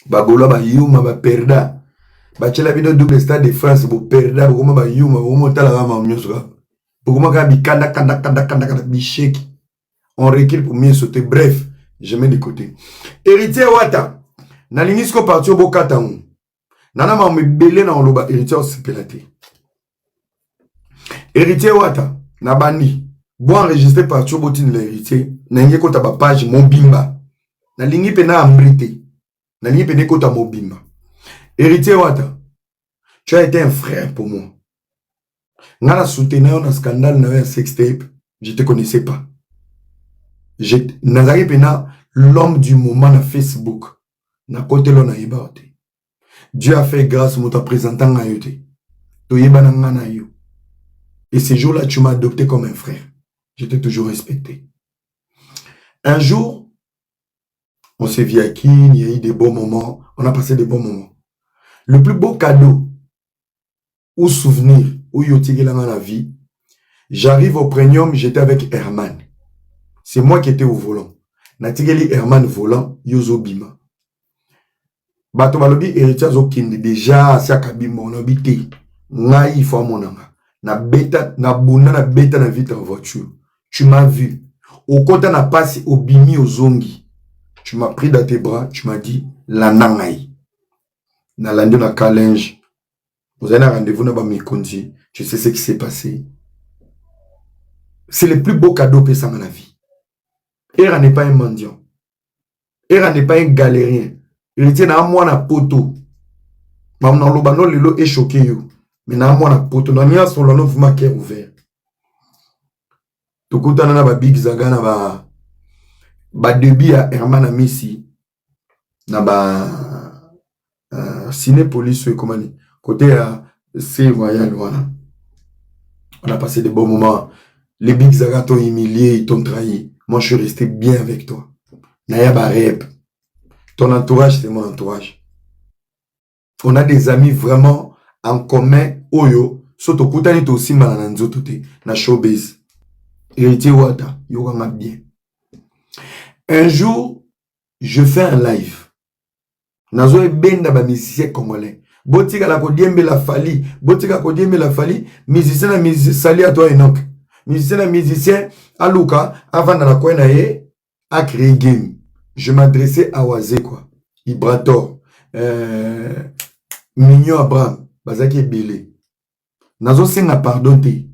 Ba Gaulois, ba yuma, ba perda. Ba tchela bino double stade de France, ba perda, ba goma ba yuma, ba goma tala gama mnyosra. Ba goma ka bi kanda bichek. On recule pour mieux sauter. Bref, je mets de côté. Héritier Wata. Nalinisko parti au Bokataou. Nana ma me belé na oloba héritier osipelate. Héritier Wata. Nabani. Bon enregistré parti au botine l'héritier. Nange kota ba page Mobimba. Nalingi pena ambrité. Nalingi pena kota Mobimba. Héritier Wata. Tu as été un frère pour moi. Nana soutenir un scandale na un sextape. Je te connaissais pas. Nazari pena l'homme du moment na Facebook. Na côté lo na yebate. Dieu a fait grâce mon présentant na yote. To yebana ngana yo. Et ces jours-là, tu m'as adopté comme un frère. Je t'ai toujours respecté. Un jour, on s'est vu à Kin, il y a eu des beaux moments. On a passé des bons moments. Le plus beau cadeau ou souvenir ou yotigela dans la vie, j'arrive au premium, j'étais avec Herman. C'est moi qui étais au volant. Natigeli Herman volant, Yozo Bima. Bato balobi héritier zokinde déjà sia kabimba on habité. Ngai fo monanga. Na beta na bunda na beta na vite en voiture. Tu m'as vu. Au côté na passe au bimi au zongi. Tu m'as pris dans tes bras, tu m'as dit la nangai. Na lande na kalinge. Vous avez un rendez-vous na ba mikondi. Tu sais ce qui s'est passé. C'est le plus beau cadeau que ça dans la vie. Era n'est pas un mendiant. Era n'est pas un galérien. Il était dans moi na poto. Mam na lobano lelo est choqué yo. Mais na moi na poto na nia solo no vuma cœur ouvert. To kutana na ba big zaga na ba débit à Herman Messi na ba ciné police comment dire côté à C Royal voilà. On a passé des bons moments. Les big zaga t'ont humilié, ils t'ont trahi. Moi, je suis resté bien avec toi. Naya Bareb. Ton entourage, c'est mon entourage. On a des amis vraiment en commun. Oyo. Soto kutani to aussi malananzo tote. Na showbiz. Héritier Wata. Yoganga bien. Un jour, je fais un live. Nazo e benda ba musicien congolais. Botika la kodiembe la fali. Botika kodiembe la fali. Musicien na musicien. Sali à toi Enoch. Musicien na musicien. Aluka, avant la Kwena a créé game. Je m'adressais à Wazé quoi. Ibrator. Mignon Abraham. Bazaki Belé. Nazo senga pardon te.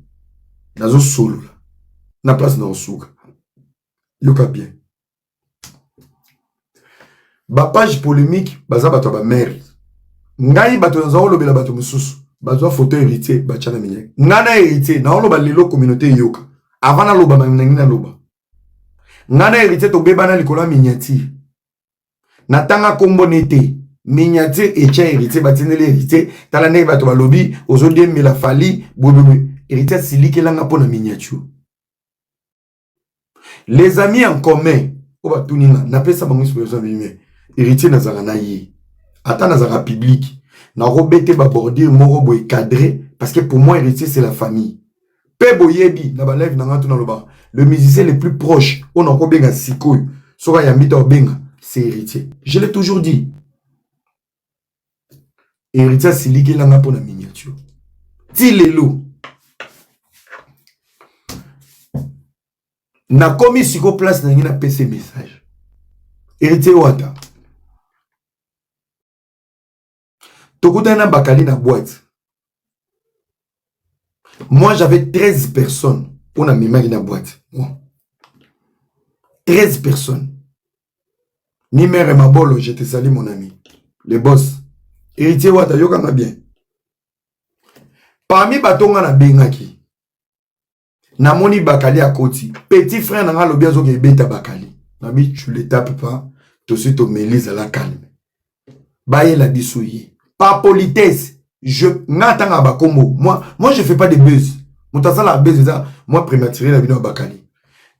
Nazo solo. Na place dans souka. Yoka bien. Ba page polémique. Baza bato ba merde. Ngai bato nazo lobela bato mususu. Bazo photo héritier. Bachana minye. Ngana héritier. Na olo ba lelo communauté yoka. Avant na loba na loba. Ngana héritier to bebana likola miniature. Natanga kombo nete. Miniature echa héritier batinele héritier. Tala ne bato balobi ozodie mela fali bobo héritier silike langa pona miniature. Les amis en commun, oba tunina, n'appelle ça bango expression bimé. Héritier nazara na yi. Ata nazara public. Na robete ba bordir moro boy cadré parce que pour moi héritier c'est la famille. Pe boyebi na ba live na ngatu na loba. Le musicien le plus proche, on a ko benga sikoy. Soka yambita obenga, c'est héritier. Je l'ai toujours dit. Héritier c'est lié là pour la miniature. Ti lelo. Na komi siko place na ngina PC message. Héritier wata. Tokuta na bakali na boîte. Moi j'avais 13 personnes pour na mimaki na boîte. Moi. 13 personnes. Ni mère ma bolo, je te salue mon ami. Le boss. Héritier wata yoka ma bien. Parmi batonga na bengaki. Na moni bakali à côté. Petit frère n'a le bien zo ke beta bakali. Nabi tu le tapes pas, tout de suite au mélise à la calme. Baye la dissouiller. Par politesse, je n'attends pas comme moi je fais pas de buzz. Moutasa la buzz ça, moi prématuré la vidéo bakali.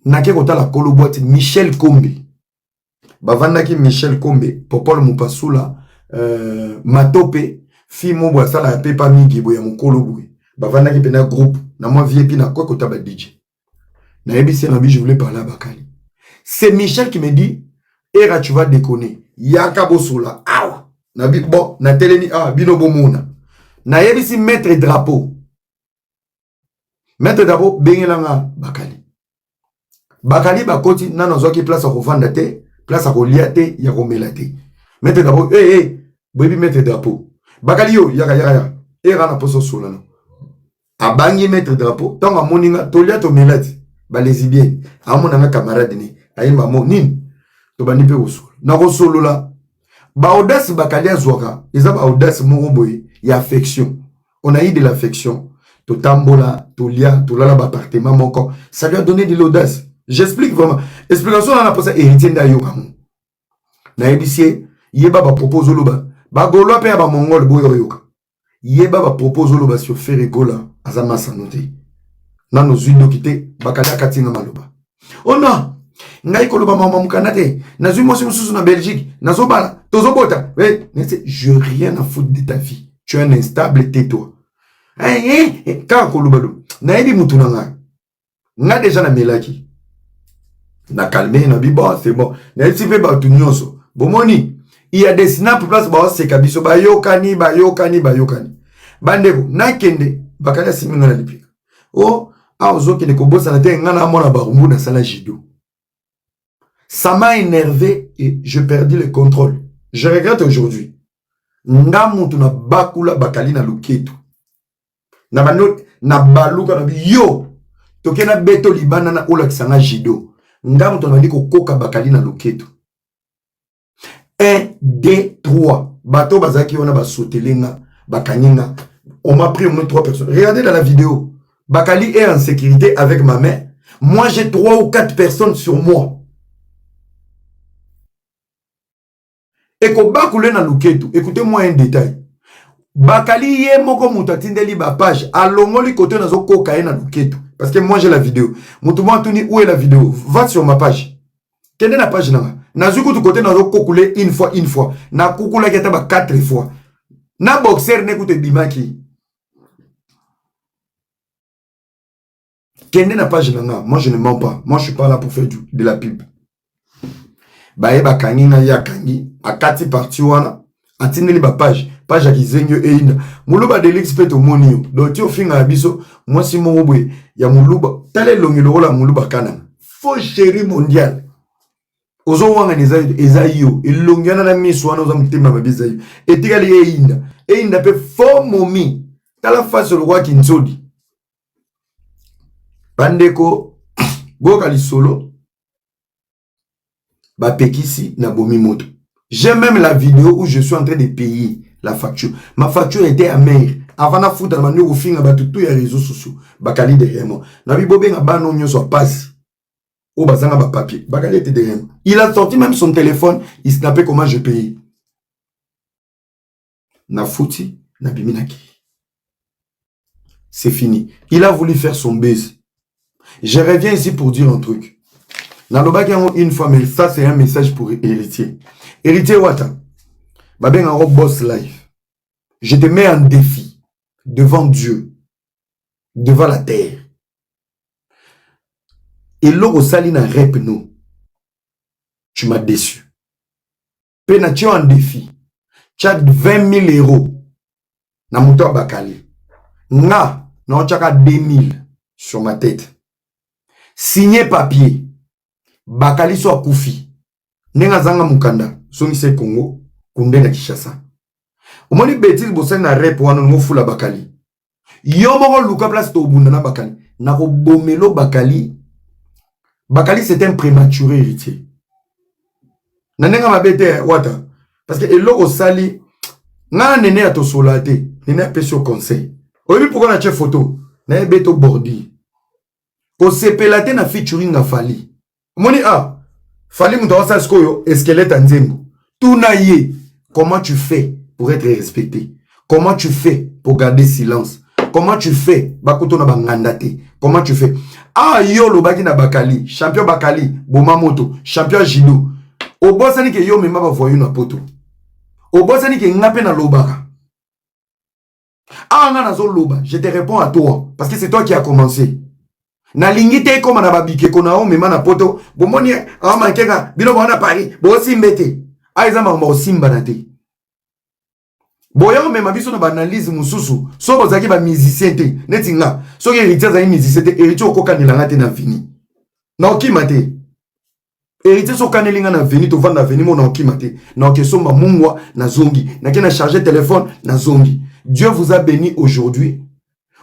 Nake kota la kolo boîte Michel Kombe. Bavandaki Michel Kombe, Popol Mupasula, Matope, Fimo boisa la pepa mingi boya mon kolo boy. Bavandaki pena groupe. Na moi VIP na quoi kota ba DJ. Na ebisi na bi je voulais parler à Bakali. C'est Michel qui me dit Era tu vas déconner. Yaka bosola. Ah. Na bi bon na teleni bino bomona. Na ebisi mettre drapeau. Mettre drapeau bengelanga Bakali. Bakali bakoti na nozoki place à kovanda te, place à kolia te, ya komela te. Mettre drapeau baby mettre drapeau. Bakali yo yaka. Era na poso sola no. Abangi mettre drapeau tant à moninga tolia to melati ba lesibien amona na camarade ni ayimba mo nini to bani pe osolo na ko solo la ba audace bakali azwaka eza ba audace mo boye ya affection on a eu de l'affection to tambola tolia tolala ba appartement moko ça lui a donné de l'audace. J'explique vraiment explication on a posé héritier ndayo kamu na ebisier yeba ba propose loba ba golo pe ba mongol boyo yoka yeba ba propose loba sur Ferregola azama sanote na nos huiles dokite bakala katinga maloba oh non ngai koloba mama mukanate na zui mosi mususu na Belgique na zobala tozobota je rien à foutre de ta vie, tu es un instable, tais-toi. Quand koloba do na ebi mutu na nga déjà na melaki na calmer na bi bon c'est bon na eti pe ba tunyoso bomoni il y a des snaps place ba se kabiso ba yokani bandeko na kende bakala siminga na lipika oh ozoki ne kobosa na te ngana mona ba rumbu na sala jido. Ça m'a énervé et je perdis le contrôle. Je regrette aujourd'hui. Nga mutu na bakula bakali na luketu na bano na baluka na yo toke na beto libana na ola kisanga jido nga mutu na ndiko koka bakali na luketu 1 2 3 bato bazaki wana basotelenga bakanyinga. On m'a pris au moins 3 personnes. Regardez dans la vidéo. Bakali est en sécurité avec ma mère. Moi, j'ai 3 ou 4 personnes sur moi. Et qu'on bakoule na luketu. Écoutez-moi un détail. Bakali yé moko mutatindeli ba page. Alongoli kote na zo koka na luketu. Parce que moi, j'ai la vidéo. Moutouma Touni, où est la vidéo? Va sur ma page. Quelle est la page là? Nazuko tu kote na zo kokule une fois. Na kukula keta ba 4 fois. Na boxer n'écoute bimaki. Kende na page nanga, moi je ne mens pas. Moi je suis pas là pour faire de la pub. Bae ba kangi na ya kangi, akati parti wana, atindeli ba page ya kizenyo e inda. Muluba de l'expert au monio. Do ti ofinga abiso, moi si mo boye ya muluba, tale longelo la muluba kana. Faux chéri mondial. Ozo wanga ezayo, elongiana na miso wana oza mutima mabizayo. Etikali e inda. E inda pe faux momi. Tala face le roi Kinsodi. Bandeko Boka Lisolo Bapekisi na bomi moto. J'ai même la vidéo où je suis en train de payer la facture. Ma facture était amère. Avant na foutre na manu ko finga batutu ya réseaux sociaux. Bakali derrière moi. Na bi bobe nga bano nyoso passe. O bazanga ba papier. Bakali était derrière moi. Il a sorti même son téléphone, il snappait comment je payais. Na fouti na biminaki. C'est fini. Il a voulu faire son baiser. Je reviens ici pour dire un truc. Nalobaki une fois, mais ça c'est un message pour héritier. Héritier Wata, Babeng en boss life. Je te mets en défi devant Dieu, devant la terre. Et l'eau sali na rep nous. Tu m'as déçu. Penatio en défi. Tu as 20 000 euros. Na moto Bakali. Nga, non, tu as 2 000 sur ma tête. Signé papier. Bakali soit Koufi. Nenga zanga mukanda. Songi se Congo. Kunde na Kishasa. Omoni betis bosen na rep wana ngo fula Bakali. Yo moko luka place to bunda na Bakali. Na ko bomelo Bakali. Bakali c'est un prématuré héritier. Nanenga mabete wata. Parce que eloko sali nga nene ato solate. Nene apesio conseil. Oyebi pourquoi na chef photo. Na beto bordi. O sepelate na featuring na Fali. Moni Fali mutawa skoyo esquelette nzembo. Tout na ye. Comment tu fais pour être respecté? Comment tu fais pour garder silence? Comment tu fais? Bakoto na bangandate. Comment tu fais? Yo lo baki na Bakali, champion Bakali, Boma Moto, champion Jido. O bosani ke yo mema ba voyou na poto. O bosani ke ngape na lobaka. Nga na zo loba, je te réponds à toi parce que c'est toi qui as commencé. Na lingite comme na babike kona o mema na poto, bomoni mankenga bino bona Paris, bo simbete. Aizama mo simba na te. Boya mema biso na analyse mususu, so bozaki ba musicien te, netinga. So ke héritier za musicien te, héritier okoka nilanga te na fini. Na okimate. Héritier so kanelinga na veni to vanda veni mo na okimate. Na okesomba mungwa na zongi, na kena charger téléphone na zongi. Dieu vous a béni aujourd'hui.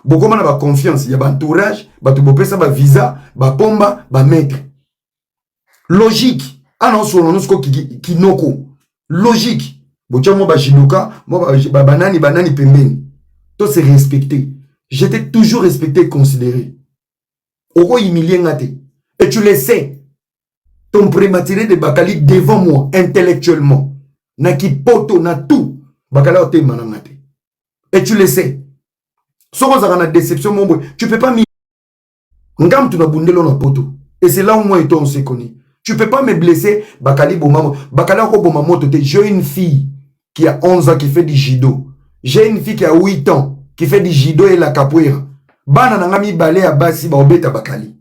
Bokoma na ba confiance, ya ba entourage, ba to bopesa ba visa, ba pomba, ba maître. Logique. Non solo nusko kinoko. Logique. Bochamo ba jidoka, mo ba banani pembeni. To se respecter. J'étais toujours respecté et considéré. Oko humilié ngate. Et tu le sais. Ton prématuré de Bakali devant moi, intellectuellement. Na ki poto, na tout. Bakali ote manangate. Et tu le sais. Soko zaka na déception mon boy. Tu peux pas mi. Ngam tu na bundelo na poto. Et c'est là où moi et toi on s'est connus. Tu peux pas me blesser. Bakali bomamo. Bakali oko bomamo tote. J'ai une fille qui a 11 ans qui fait du judo. J'ai une fille qui a 8 ans qui fait du judo et la capoeira. Bana nangami balé à basi ba obeta Bakali.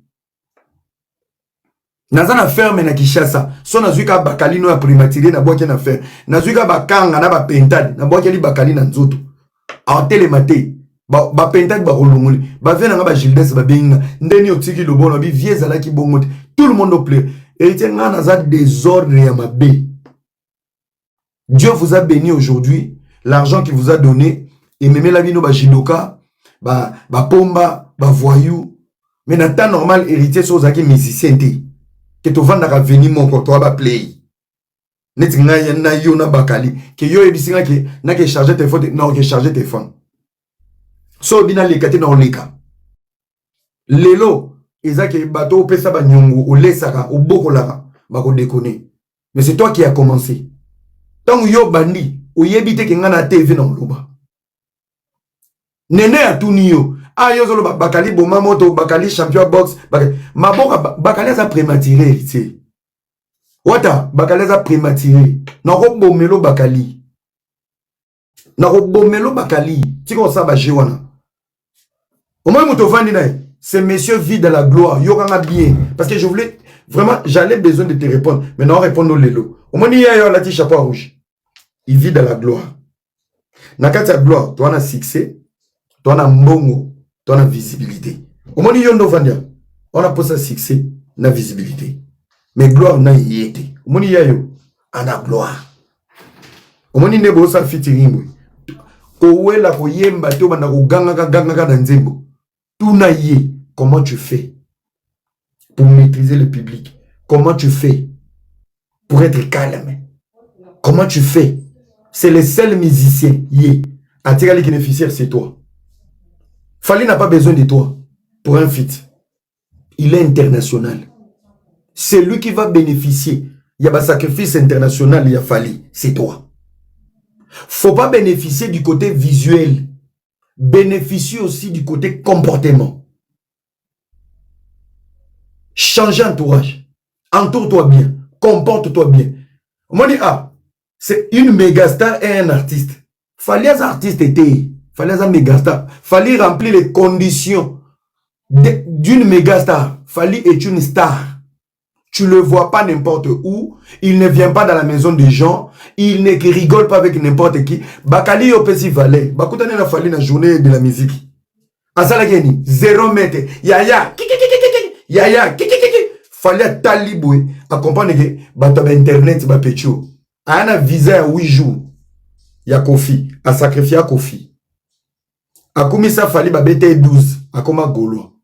Nazana ferme na Kishasa. So nazuika Bakali no ya primatiré na boake na fer. Nazuika bakanga na ba pentade na boake li Bakali na nzoto. A télématé. Ba pentade ba rolongoli. Ba vena nga ba Gildes ba benga. Ndeni otiki lo bono bi vieza la ki bongote. Tout le monde plaît. Et il y a un désordre et un bé. Dieu vous a béni aujourd'hui. L'argent qu'il vous a donné. Et même la vie no ba jidoka. Ba pomba. Ba voyou. Mais dans temps normal, héritier sur zaki musicien te. Que tu vas venir mon côté, tu vas play. Net na yo na Bakali. Que yo ebisinga ke na ke charger téléphone. Non, ke charger téléphone. So bina lekate na oleka. Lelo. Ezaki bateau pesa ba nyongo o lesaka o bokolaka ba ko déconner. Mais c'est toi qui as commencé. Tant yo bandi o yebite ke ngana TV na loba. Nene atuni yo. Yo zolo Bakali Boma Moto, Bakali champion boxe, Bakali a prématuré, tu Wata Bakali a prématuré. Nako bomelo Bakali. Nako bomelo Bakali. Tiko sa ba jewana. Au moins moto vandi na. Ces messieurs vivent de la gloire. Yokanga bien. Parce que je voulais, vraiment, j'allais besoin de te répondre. Mais non, répondre au lelo. Au moins, il y a un chapeau rouge. Il vit de la gloire. Nakata gloire, toi, on a succès. Toi, on a mbongo. Toi, on a visibilité. Au moins, il y a un on a posé succès, on a visibilité. Mais gloire, on a yété. Au moins, il y a on a gloire. Au moins, il y a un fitirimbo. Kowe la koyemba, to bana ko ganga na nzembo. Tout naïe, comment tu fais pour maîtriser le public? Comment tu fais pour être calme? Comment tu fais? C'est le seul musicien. Attirali qui bénéficiaire, c'est toi. Fali n'a pas besoin de toi pour un feat. Il est international. C'est lui qui va bénéficier. Il y a un sacrifice international, il y a Fali. C'est toi. Faut pas bénéficier du côté visuel. Bénéficie aussi du côté comportement. Changer entourage. Entoure-toi bien. Comporte-toi bien. On dit, ah, c'est une méga star et un artiste. Fallait un artiste était. Fallait un méga star. Fallait remplir les conditions d'une méga star. Fallait être une star. Tu ne le vois pas n'importe où. Il ne vient pas dans la maison des gens. Il ne rigole pas avec n'importe qui. Bakali Yopesi Valet. Bakutane na fallait la journée de la musique. Asala Geni. 0 mètre. Yaya. Yaya. Fallait taliboué. Accompagner que bataba internet ba pecho. A un visa à 8 jours. Ya Kofi. A sacrifié à Kofi. A commis ça fallait ba bete 12. A koma golo.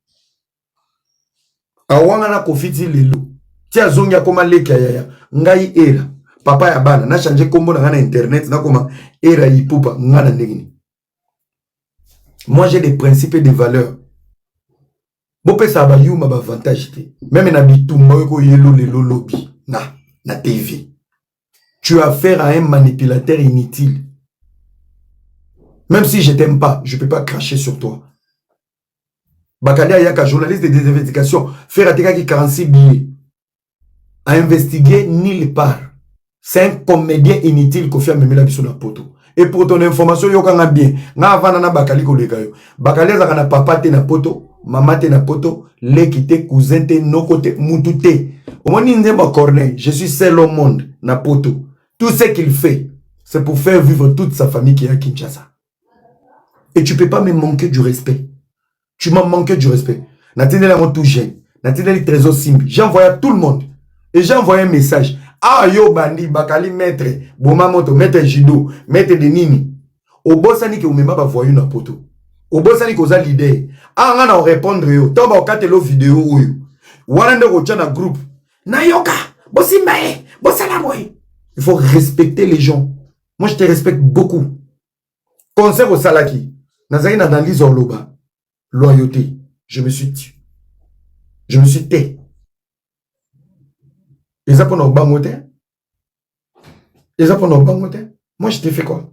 A wanga na Kofi ti lelo. Tia zongia koma leka yaya. Ngai era. Papa ya bana. Na changer kombo na ngana internet. Na koma era yipupa. Ngana negini. Moi j'ai des principes et des valeurs. Bopé ça ba yuma ba avantage te. Même na bitumba ko yelo lelo lobby. Na TV. Tu as affaire à un manipulateur inutile. Même si je t'aime pas, je peux pas cracher sur toi. Bakalia Yaka, journaliste de désinvestigation, faire attaquer 46 billets. A investiguer nulle part. C'est un comédien inutile qu'on fait à Memela Bisso na poto. Et pour ton information, yo kanga bien. Nga avana na Bakali ko leka yo. Bakali zaka na papa te na poto, maman te na poto, leki te, cousin te, noko te, mutu te. Omoni nzemba Corneille, je suis seul au monde na poto. Tout ce qu'il fait, c'est pour faire vivre toute sa famille qui est à Kinshasa. Et tu ne peux pas me manquer du respect. Tu m'as manqué du respect. Nathalie a tout jeune. Nathalie trésor simple. J'ai envoyé à tout le monde. Et j'ai envoyé un message. Ah yo bandi, bakali maître, boma moto, maître judo, maître de nini. Au bossani que umema ba voyou na poto. Au bossani que oza leader. Ah nga na répondre yo. Toba okatelo vidéo oyo. Wana ndeko tia na groupe. Na yoka, bosimba e, bosala boy. Il faut respecter les gens. Moi, je te respecte beaucoup. Conseil au Salaki. Nazari na dans l'Isoloba. Loyauté. Je me suis tué. Je me suis tais. Et ça pour nos bangote. Et ça pour nos bangote. Moi, je t'ai fait quoi?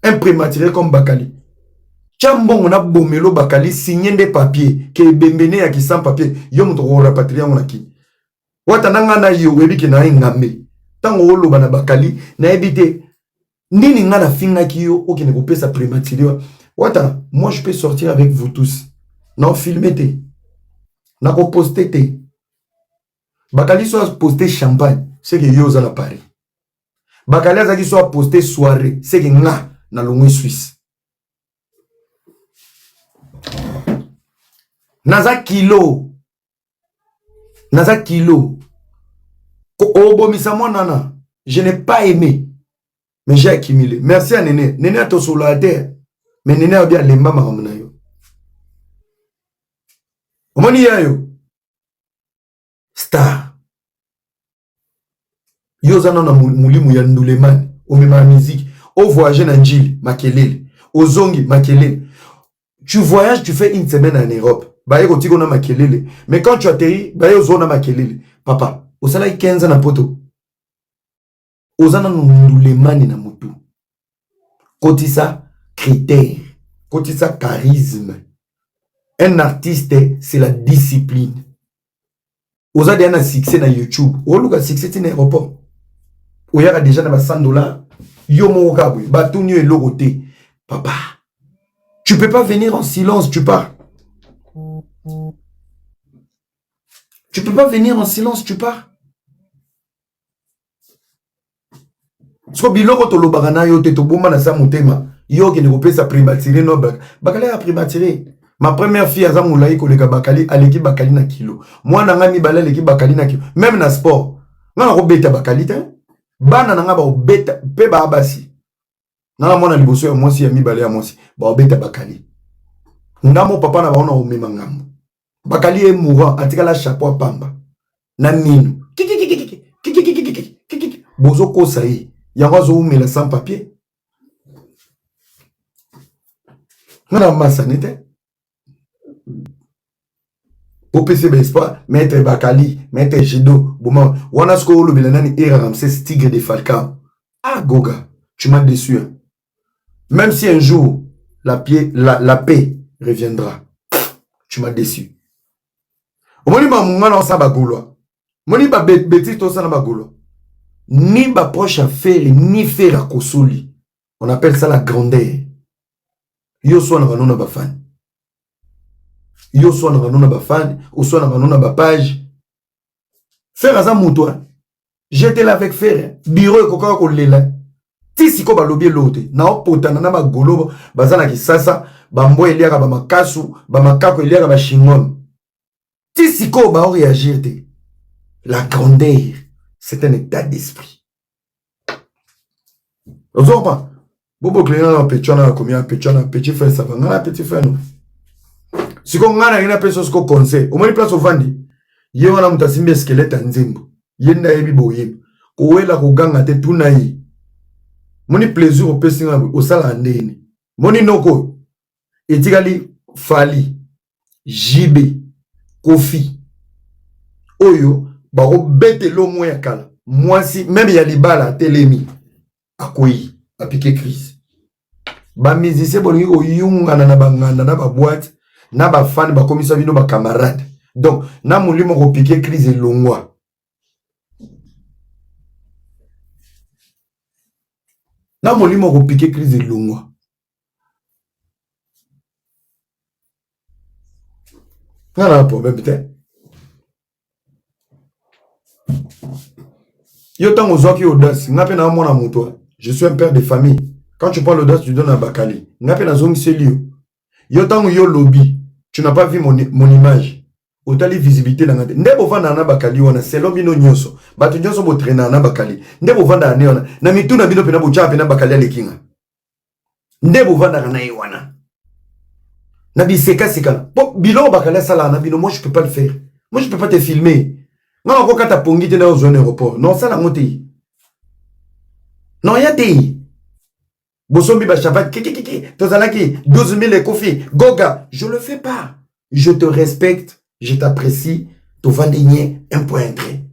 Un prématuré comme Bakali. Tchambon, on a bomelo Bakali, signé des papiers. Qui est bembene à qui sans papier. Yom to rapatrié on a qui. Watananga na yo, webi ki na ingame. Tango olo bana Bakali na ebité nini nga na finga kiyo oki ne kopesa prématuré wata moi je peux sortir avec vous tous non filmer te na ko poster te Bakali soit poster champagne c'est que yo za na Paris Bakali azaki soit poster soirée c'est que nga na Longwe Suisse naza kilo Obomisa moi nana. Je n'ai pas aimé. Mais j'ai accumulé. Merci à Néné. Néné a ton solo à terre. Mais Néné a bien lemba maramuna yo. Omoni ya yo. Star. Yo zana na mulimu ya ndulemani. Omema musique. Au voyager na njili. Makelele. Au zongi. Makelele. Tu voyages, tu fais une semaine en Europe. Baye kotiko na makelele. Mais quand tu atterris, baye ozona makelele. Papa. Osala 15 na poto. Ozana ndulemani na mutu. Kotisa critère. Kotisa charisme. Un artiste, c'est la discipline. Oza de un succès na YouTube. Oluka succès na aéroport. Oyaka déjà na $100. Yo mo kabwe. Batunyo e logoté. Papa. Tu peux pas venir en silence, tu pars. Tu peux pas venir en silence, tu pars. So biloko to lobagana yo te to bomba na sa motema yo ke ne kopesa primatiré no bakali a primatiré ma première fille aza mulai ko leka bakali aleki bakali na kilo mwana ngami balale leki bakali na kilo même na sport ngana ko beta bakali te bana nga ba obeta pe ba abasi ngana mwana liboso ya mwasi ya mibale ya mwasi ba obeta bakali ngamo papa na baona omema ngambo bakali e mourant atikala chapeau pamba na mino bozo kosa yi Yango umela sans papier. On a massa nete. Au PCB Espoir, maître Bakali, maître Jido, Bouma, Wanasko le Belanani et Ramsès Tigre de Falcao. Ah Goga, tu m'as déçu. Hein. Même si un jour la paix reviendra, tu m'as déçu. Au moment où on s'en va gaulois, Moni ba bêtise to ça na bagolo. Ni ba proche à faire ni faire à kosoli. On appelle ça la grandeur. Yo so na banona ba fan. Yo so na banona ba fan, ou so na banona ba page. Faire à ça moutoua. J'étais là avec faire bureau ko ko lela. Ti siko ba lobie lote. Na opotana na ba golo bazana ki sasa ba mbo eliaka ba makasu, ba makako eliaka ba shingom. Ti siko ba réagir te. La grandeur, c'est un état d'esprit. Vous avez pas? Bobo client pechana combien pechana petit frère ça va ngana petit frère non. Si ko ngana ina peso ko conseil. Au moins place au vandi. Ye wana mutasimbe skeleta nzimbo. Yenda yebi boyeba. Ko wela ko ganga te tunayi. Moni plaisir au pesinga au sala ndeni. Moni noko. Etikali Fali, JB, Kofi. Oyo ba obete lo moya kala. Moi si même ya libala telemi akoyi apike crise. Ba musicien bolingi ko yunga na banganda na ba boîte na ba fan ba komisa bino ba camarade. Donc na mulimo ko piquer crise longwa. Na mulimo ko piquer crise longwa. Pas un problème peut-être. Yo tango zoki audace, ngape na mona moto. Je suis un père de famille. Quand tu prends l'audace, tu donnes à Bakali. Ngape na zongi selio. Yo tango yo lobby, tu n'as pas vu mon image. Otali visibilité na ngate. Ndebo vanda na Bakali wana, c'est lobby no nyonso. Batu nyonso bo traîner na Bakali. Ndebo vanda na wana. Na mitu na bino pena bo cha pena Bakali alekinga. Ndebo vanda na wana. Na biseka seka. Bilo Bakali sala na bino, moi je peux pas le faire. Moi je peux pas te filmer. Non, quand tu as pongi, tu es dans un aéroport. Non, ça, la montée. Non, il y a des. Bosombi Bachabat, kiki, Tozalaki, 12 000 et Kofi, Goga. Je le fais pas. Je te respecte, je t'apprécie. Tu vas gagner un point trait.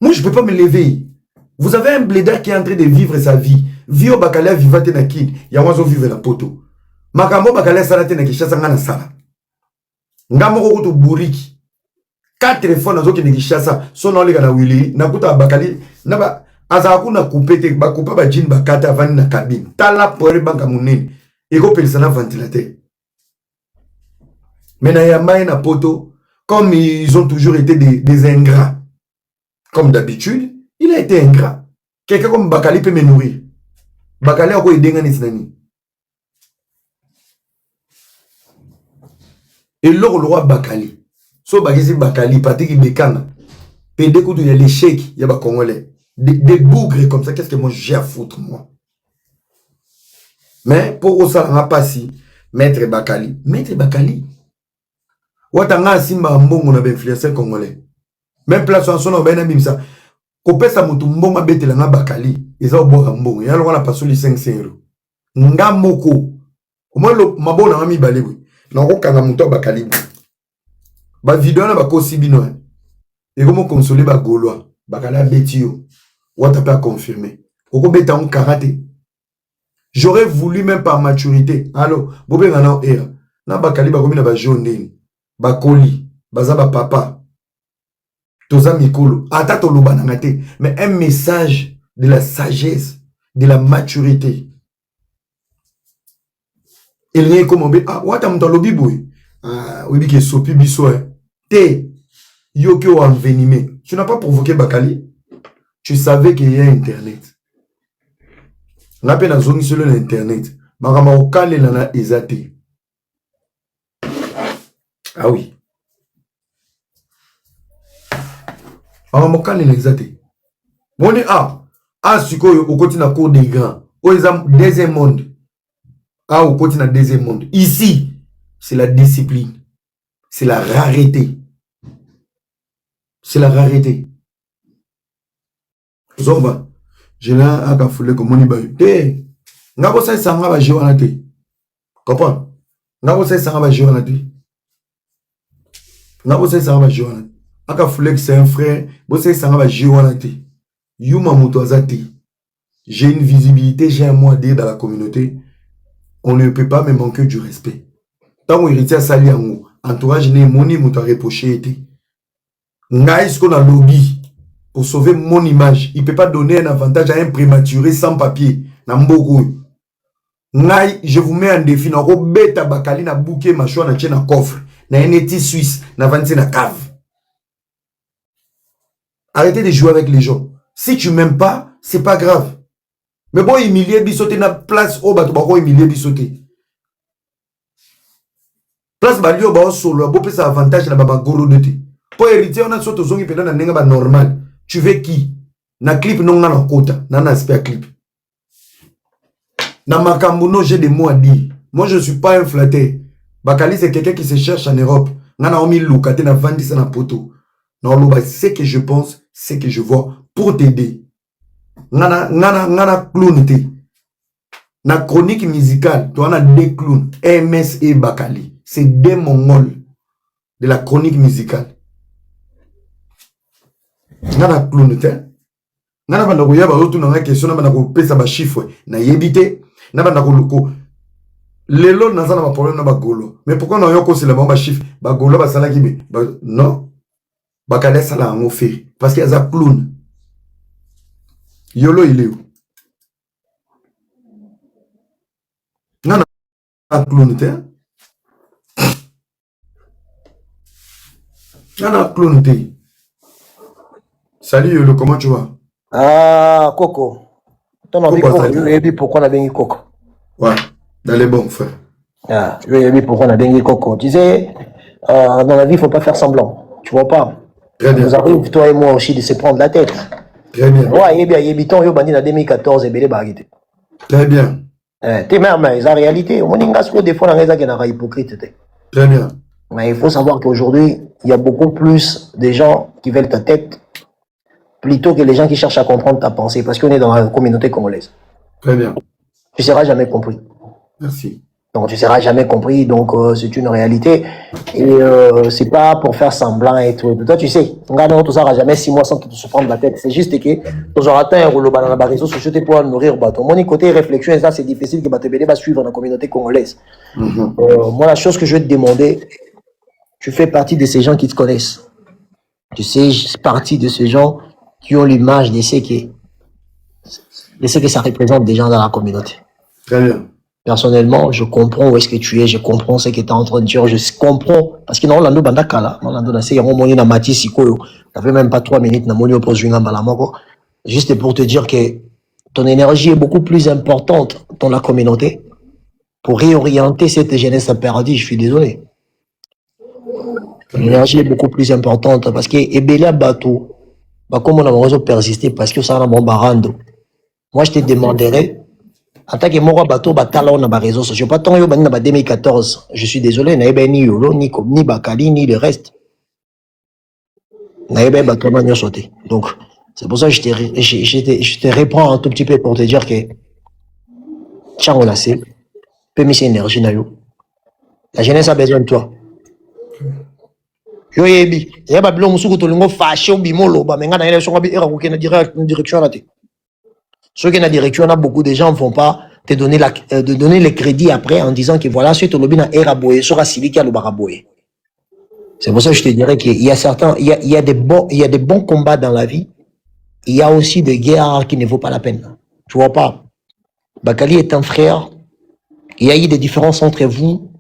Moi, je peux pas me lever. Vous avez un blédard qui est en train de vivre sa vie. Vio Bakalia vivate na kid. Yawazo vive la poto. Makambo Bakalia salate na kishasa ngana sala. Ngamo koto buriki. 4 téléphones nazo ki nekishasa sono leka na wili nakuta Bakali naba azaku na coupé te ba coupa ba jean ba kata vani na cabine tala pour banka munene eko pelisa na ventilateur. Mais na yamaye na poto comme ils ont toujours été des ingrats. Comme d'habitude, il a été ingrat. Quelqu'un comme Bakali peut me nourrir. Bakali a quoi aider ngani sinani. Et le roi Bakali so bagisi Bakali patiki bekanga pede kutu ya l'échec ya ba congolais des bougres comme ça, qu'est-ce que moi j'ai à foutre moi. Mais pour ça on a pas si maître Bakali watanga simba mbongo na influenceur congolais même place en son ba na bimisa ko pesa mutu mbongo betela na Bakali eza oboka mbongo ya lokana pasoli 500 euros ngamoko au moins le mabona mami balibwe na ko kanga mutu Bakali. Ba vidéo na ba kosi bino et comment consoler ba gaulois Bakala betio wata pas confirmer oko beta on karaté. J'aurais voulu même par maturité allo bobé ngana era na Bakali ba komi na ba jaune ba koli baza ba papa toza mikolo ata to loba na ngate mais un message de la sagesse, de la maturité. Il n'y a comme ah wata mto lobi boy ah oui que sopi biso T, yoke ou envenimé. Tu n'as pas provoqué Bakali. Tu savais qu'il y a Internet. On a peine à zone sur l'Internet. Marama okale lana ezate. Ah oui. Marama okale lana ezate. Bon dit siko au côté na cour des grands. Au exemple deuxième monde. Au côté na deuxième monde. Ici, c'est la discipline. C'est la rareté. C'est la rareté. Zomba, je l'ai à foulé comme on y va. Eh, n'a pas ça, ça va jouer en été. Comprends? N'a pas ça, ça va jouer en été. N'a pas ça, ça va jouer en été. À foulé que c'est un frère, bossé, ça va jouer en été. Yuma Moutouazati. J'ai une visibilité, j'ai un mot à dire dans la communauté. On ne peut pas me manquer du respect. Tant qu'on héritier à Saliango, entourage n'est moni mouta reproché été. Ngai, ce qu'on a lobby pour sauver mon image, il ne peut pas donner un avantage à un prématuré sans papier. Ngai, je vous mets en défi. Na beta bakali na bouquet macho na tien na coffre. Na NT Suisse, na venti na cave. Arrêtez de jouer avec les gens. Si tu m'aimes pas, c'est pas grave. Mais bon, humilier bisoté na place au bateau, bako humilier bisoté. Place balio ba solo, bo pesa avantage na baba goro nete. Pour hériter, on a soto zongi pena na nenga ba normal. Tu veux qui? Na clip non na kota, na aspect clip. Na makambuno, j'ai des mots à dire. Moi, je ne suis pas un flatteur. Bakali, c'est quelqu'un qui se cherche en Europe. Nana omi lukate na vandi sa na poto. Non, c'est que je pense, c'est que je vois pour t'aider. Nana clown te. Na chronique musicale, tu en as deux clowns, MS et Bakali. C'est des Mongols de la chronique musicale. Nana clown te. Nana banda ko yaba otu na question na banda ko pesa ba chiffre na yebite na banda ko luko. Lelo naza na problème na ba golo. Mais pourquoi na yoko c'est le bon ba chiffre ba golo ba sala kibe. Non. Bakali sala en fait parce qu'il y a un clown. Yolo il est où? Nana clown te. Nana clown te. Salut Yolo, comment tu vas? Ah, Coco. Ton envie Coco, je vais dire pourquoi on a bien Coco. Ouais, dans les bons frères. Ah, je vais dire pourquoi on a bien Coco. Tu sais, dans la vie, il ne faut pas faire semblant. Tu vois pas? Très bien. Nous arrive, toi et moi aussi, de se prendre la tête. Très bien. Ouais, il y a biton, il y a bandit en 2014 et belé barité. Très bien. T'es même, mais la réalité, on dit des fois, on a hypocrite. Très bien. Mais il faut savoir qu'aujourd'hui, il y a beaucoup plus de gens qui veulent ta tête plutôt que les gens qui cherchent à comprendre ta pensée, parce qu'on est dans la communauté congolaise. Très bien. Tu ne seras jamais compris. Merci. Donc tu ne seras jamais compris, donc c'est une réalité. Et c'est pas pour faire semblant et tout. Toi tu sais, on ne tout ça jamais 6 mois sans te se prendre la tête. C'est juste que tu auras atteint un rouleau dans la réseau social pour nourrir bateau. Mon côté réflexion, et ça c'est difficile que Batebele va suivre la communauté congolaise. Moi la chose que je vais te demander, tu fais partie de ces gens qui te connaissent. Tu sais, je fais partie de ces gens qui ont l'image de ce que ça représente des gens dans la communauté. Très bien. Personnellement, je comprends où est-ce que tu es, je comprends ce que tu es en train de dire, je comprends. Parce que dans Orlando Bandakala, Orlando Nassé, il y a un moment où Mati Sikoyo, ça fait même pas 3 minutes, na monio pose une ambalamoko. Juste pour te dire que ton énergie est beaucoup plus importante dans la communauté pour réorienter cette jeunesse perdue, je suis désolé. L'énergie est beaucoup plus importante parce que Ebele Bato, comme on a besoin de persister parce que ça a un bon barando. Moi, je te demanderais, en tant que Moro Bato, Batala, on a des réseaux sociaux. Pas tant que en 2014. Je suis désolé, n'a ni Yolo, ni Bakali, ni le reste. N'a pas Bato, n'a sauté. Donc, c'est pour ça que je te reprends un tout petit peu pour te dire que, tiens, on l'a sait, peu mis énergie, na yo. La jeunesse a besoin de toi. Yo yebi, ya ba bilo musuku to lingo fâché bimolo ba menga na élection ba era ko na direction là. Ceux qui ont la direction, beaucoup de gens ne vont pas te donner de donner les crédits après en disant que voilà, ce que tu as eraboé, sera civique à l'obaraboé. C'est pour ça que je te dirais qu'il y a certains, il y a des bons combats dans la vie. Il y a aussi des guerres qui ne vaut pas la peine. Tu vois pas? Bakali est un frère. Il y a eu des différences entre vous.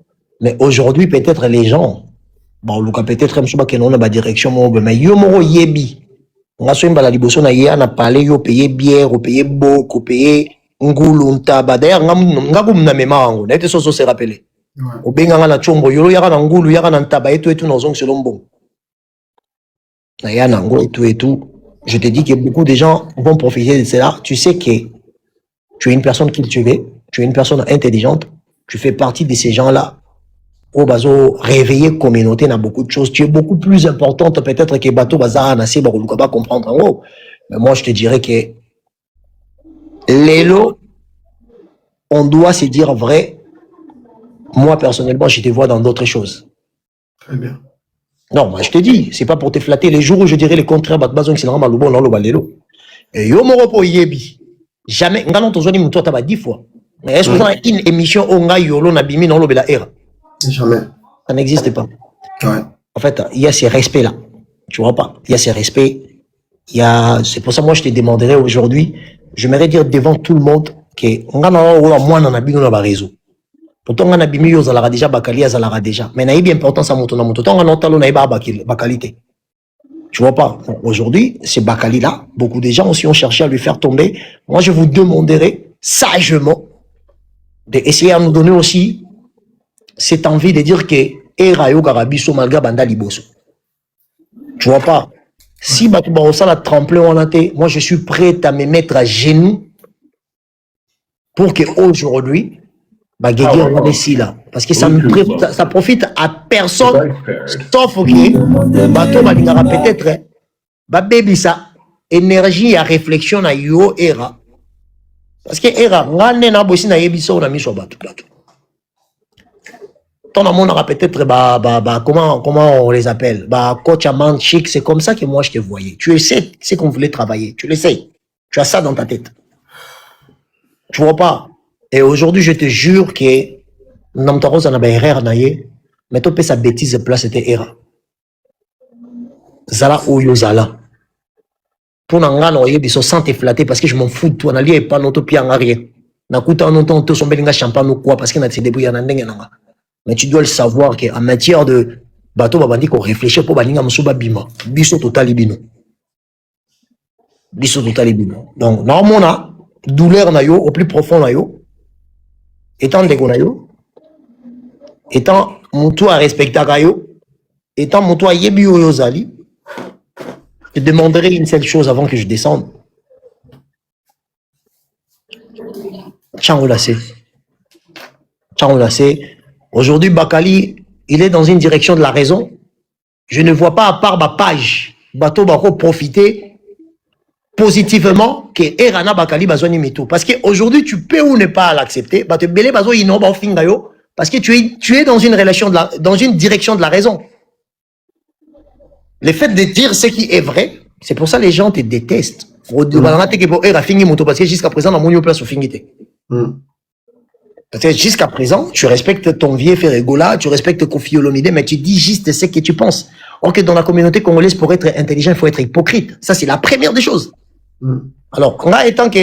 Mais aujourd'hui, peut-être les gens, bon, Luka peut-être même si on a ma direction, mais yomoro yebi. On a soin la liboso na yé, on a parlé, yo payé bière, yo payé boko, payé ngulu, ntaba. D'ailleurs, ngabum na memango, n'a été soso se rappelé. Au benga na chombo, yolo yara na ngulu, yara na ntaba, et tout, dans zong selon bon. Na yé na ngulu, et tout. Je te dis que beaucoup de gens vont profiter de cela. Tu sais que tu es une personne cultivée, tu es une personne intelligente, tu fais partie de ces gens-là. Au bazo réveiller communauté n'a beaucoup de choses. Tu es beaucoup plus importante peut-être que bateau bazar nasi ba pas comprendre en haut. Mais moi je te dirais que l'élo, on doit se dire vrai. Moi personnellement je te vois dans d'autres choses. Très bien. Non, moi je te dis, c'est pas pour te flatter. Les jours où je dirais le contraire, bazon c'est normal malubo non lo balélo. Et yo moro po yebi. Jamais ngano tozoni muto taba 10 fois. Mais est-ce que vous avez une émission on nga yolo na bimi non lo bela era? Jamais. Ça n'existe pas. Ouais. En fait, il y a ces respects-là. Tu vois pas? Il y a ces respects. C'est pour ça, moi, je te demanderais aujourd'hui, j'aimerais dire devant tout le monde que, on a moins dans la réseau. Pourtant, on a bimi yo zalara déjà, bakali zalara déjà. Mais naïbi importance à mon tour, tant on a talo naïba bakalité. Tu vois pas? Aujourd'hui, c'est bakali là. Beaucoup de gens aussi ont cherché à lui faire tomber. Moi, je vous demanderai sagement d'essayer à nous donner aussi cette envie de dire que Erayo Garabiso malgré Banda Liboso. Tu vois pas? Si Batouba ça la tremplin on a été, moi je suis prêt à me mettre à genoux pour que aujourd'hui Guégué on ici là. Parce que ça profite à personne sauf que Bateau Balingara peut-être baby ça énergie à réflexion à yo era. Parce que era ngane na bosi na yebiso na miso Bateau plateau. Ton amour aura peut-être comment on les appelle, coach à man chic, c'est comme ça que moi je te voyais. Tu sais, c'est qu'on voulait travailler, tu le sais, tu as ça dans ta tête. Tu vois pas? Et aujourd'hui je te jure que Namtaros en a erreur naïe, mais tu peux sa bêtise place c'était erreur. Zala ou yo zala. Pour n'anga no yebi so sans te flatter parce que je m'en fous de toi, n'allie pas notre pied en arrière. N'akuta en autant tout son belinga champagne ou quoi parce que n'a te débrouillé en ndenge nanga. Mais tu dois le savoir qu'en matière de bateau, babandi qu'on réfléchit pour balinga musuba bima. Biso total ibino. Biso total ibino. Donc, normalement, douleur na yo, au plus profond na yo, étant dégo na yo, étant mon toit à respecter yo, étant mon toit yebi yo zali, je demanderai une seule chose avant que je descende. Tiens, aujourd'hui, Bakali, il est dans une direction de la raison. Je ne vois pas à part ma page, Bateau Bako profiter positivement que Erana Bakali Bazoni Mito. Parce qu'aujourd'hui, tu peux ou ne pas l'accepter. Parce que tu es dans une relation dans une direction de la raison. Le fait de dire ce qui est vrai, c'est pour ça que les gens te détestent. Parce que jusqu'à présent, dans mon place au fingité. Parce que jusqu'à présent, tu respectes ton vieux Ferregola, tu respectes Kofi Olomide, mais tu dis juste ce que tu penses. Or que dans la communauté congolaise, pour être intelligent, il faut être hypocrite. Ça, c'est la première des choses. Alors, on a étant que,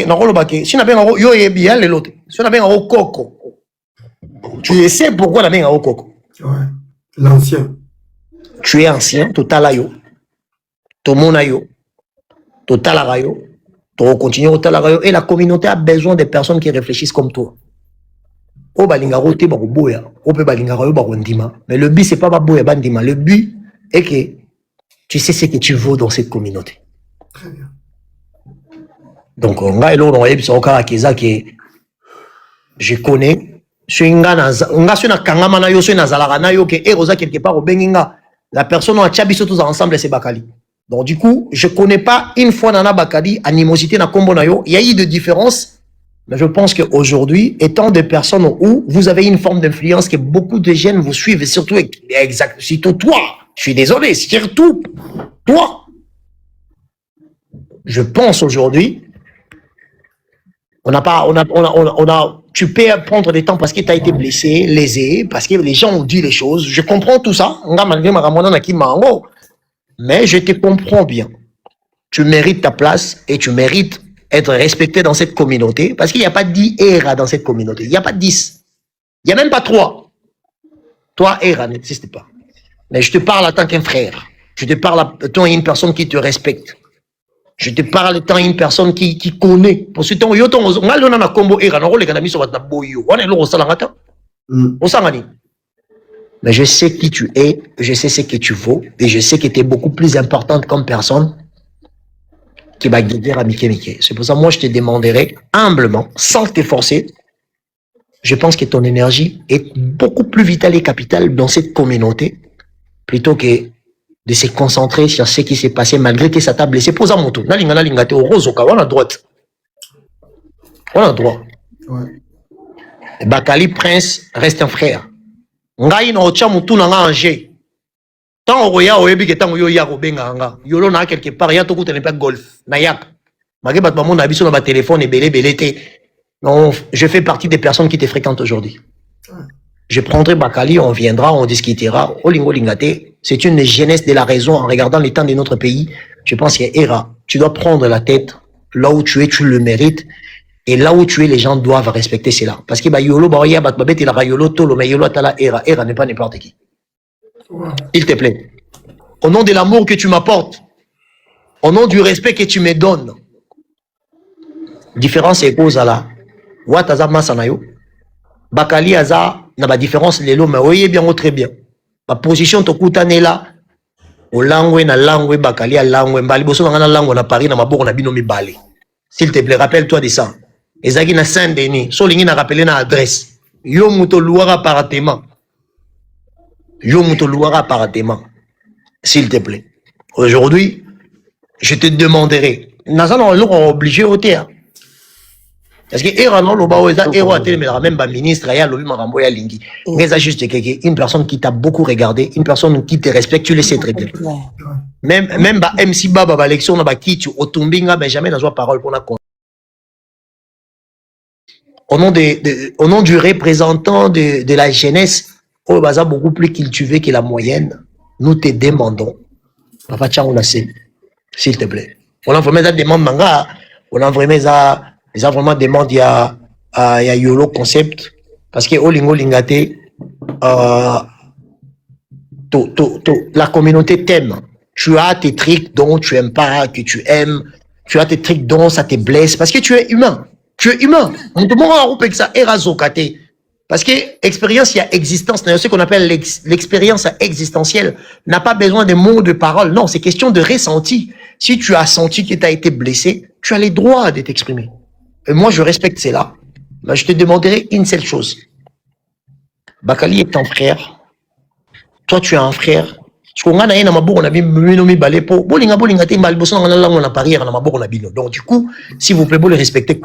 si on a bien un yo et bien l'autre, si on a bien un coco, tu sais pourquoi on a bien un coco. Ouais, l'ancien. Tu es ancien, total ayo, tout le monde ayo, total ayo, tu continues total ayo, et la communauté a besoin de personnes qui réfléchissent comme toi. Mais le but, c'est pas Baboya Bandima. Le but est que tu sais ce que tu vaux dans cette communauté. Très bien. Donc, je connais. La personne a tchabi tous ensemble, c'est Bakali. Donc, du coup, je connais pas une fois Nana Bakali, animosité na kombo na yo. Il y a eu de différences. Mais je pense qu'aujourd'hui, étant des personnes où vous avez une forme d'influence que beaucoup de jeunes vous suivent, et surtout toi, je suis désolé, surtout toi. Je pense aujourd'hui, tu peux prendre des temps parce que tu as été blessé, lésé, parce que les gens ont dit les choses. Je comprends tout ça. Mais je te comprends bien. Tu mérites ta place et tu mérites être respecté dans cette communauté, parce qu'il n'y a pas 10 ERA dans cette communauté. Il n'y a pas 10. Il n'y a même pas 3. Toi, ERA n'existe pas. Mais je te parle en tant qu'un frère. Je te parle en tant qu'une personne qui te respecte. Je te parle en tant qu'une personne qui connaît. Parce que mais je sais qui tu es, je sais ce que tu vaux, et je sais que tu es beaucoup plus importante comme personne qui va guider à Mickey. C'est pour ça que moi je te demanderai humblement, sans te forcer, je pense que ton énergie est beaucoup plus vitale et capitale dans cette communauté, plutôt que de se concentrer sur ce qui s'est passé malgré que ça t'a blessé. Pose à mon tour. On a droite. On a droit. Ouais. Bakali Prince reste un frère. Ngai no cha mutu na nganje. Tant oya oyebi ke tant yo ya robenga nga. Yolo na quelque part ya to kutene pas golf. Na yak. Mage bat mon abiso na ba téléphone et belé té. Non, je fais partie des personnes qui te fréquentent aujourd'hui. Je prendrai Bakali, on viendra, on discutera. Olingo lingate, C'est une jeunesse de la raison en regardant l'état de notre pays. Je pense qu'il y a Era. Tu dois prendre la tête. Là où tu es, tu le mérites. Et là où tu es, les gens doivent respecter cela. Parce que Yolo, Yolo, Tolo, mais Yolo, Tala, Era. Era n'est pas n'importe qui. S'il te plaît. Au nom de l'amour que tu m'apportes, au nom du respect que tu me donnes, différence est cause à la. Wataza Masanayo. Bakali Aza, n'a pas différence, les lots, mais oui, bien ou très bien. Ma position, te coûte là. Au langue, na langue, Bakali, à langue, Mbali, Bosso, dans la langue, on a Paris, na Mabou, on a binomi Bali. S'il te plaît, rappelle-toi de ça. Ezaki na Saint-Denis, Solingi n'a rappelé na adresse. Yo muto louara apparemment. Yo muto louara apparemment. S'il te plaît. Aujourd'hui, je te demanderai. Nazan, on est obligé au terre. Parce que Era non loba oza Era télé mais même ba ministre ya lobi marambo ya lingi. Mais ça juste une personne qui t'a beaucoup regardé, une personne qui te respecte, tu le sais très bien. Même ba MC Baba ba élection na ba qui tu otumbinga Benjamin na parole pour la au nom du représentant de la jeunesse, au baza beaucoup plus cultivé que la moyenne, nous te demandons, papa Tchang s'il te plaît. On a vraiment des demandes manga, on a vraiment vraiment demandé il y a Yolo concept, parce que Olingo Lingate, la communauté t'aime. Tu as tes trucs dont tu aimes pas, que tu aimes, tu as tes trucs dont ça te blesse, parce que tu es humain. Tu es humain. On te demande que ça est parce que expérience, il y a existence. Il y a ce qu'on appelle l'expérience existentielle. N'a pas besoin de mots, de paroles. Non, c'est question de ressenti. Si tu as senti que tu as été blessé, tu as les droits de t'exprimer. Et moi, je respecte cela. Mais je te demanderai une seule chose. Bakali est ton frère. Toi, tu es un frère. Donc, du coup, s'il vous plaît, vous le respectez,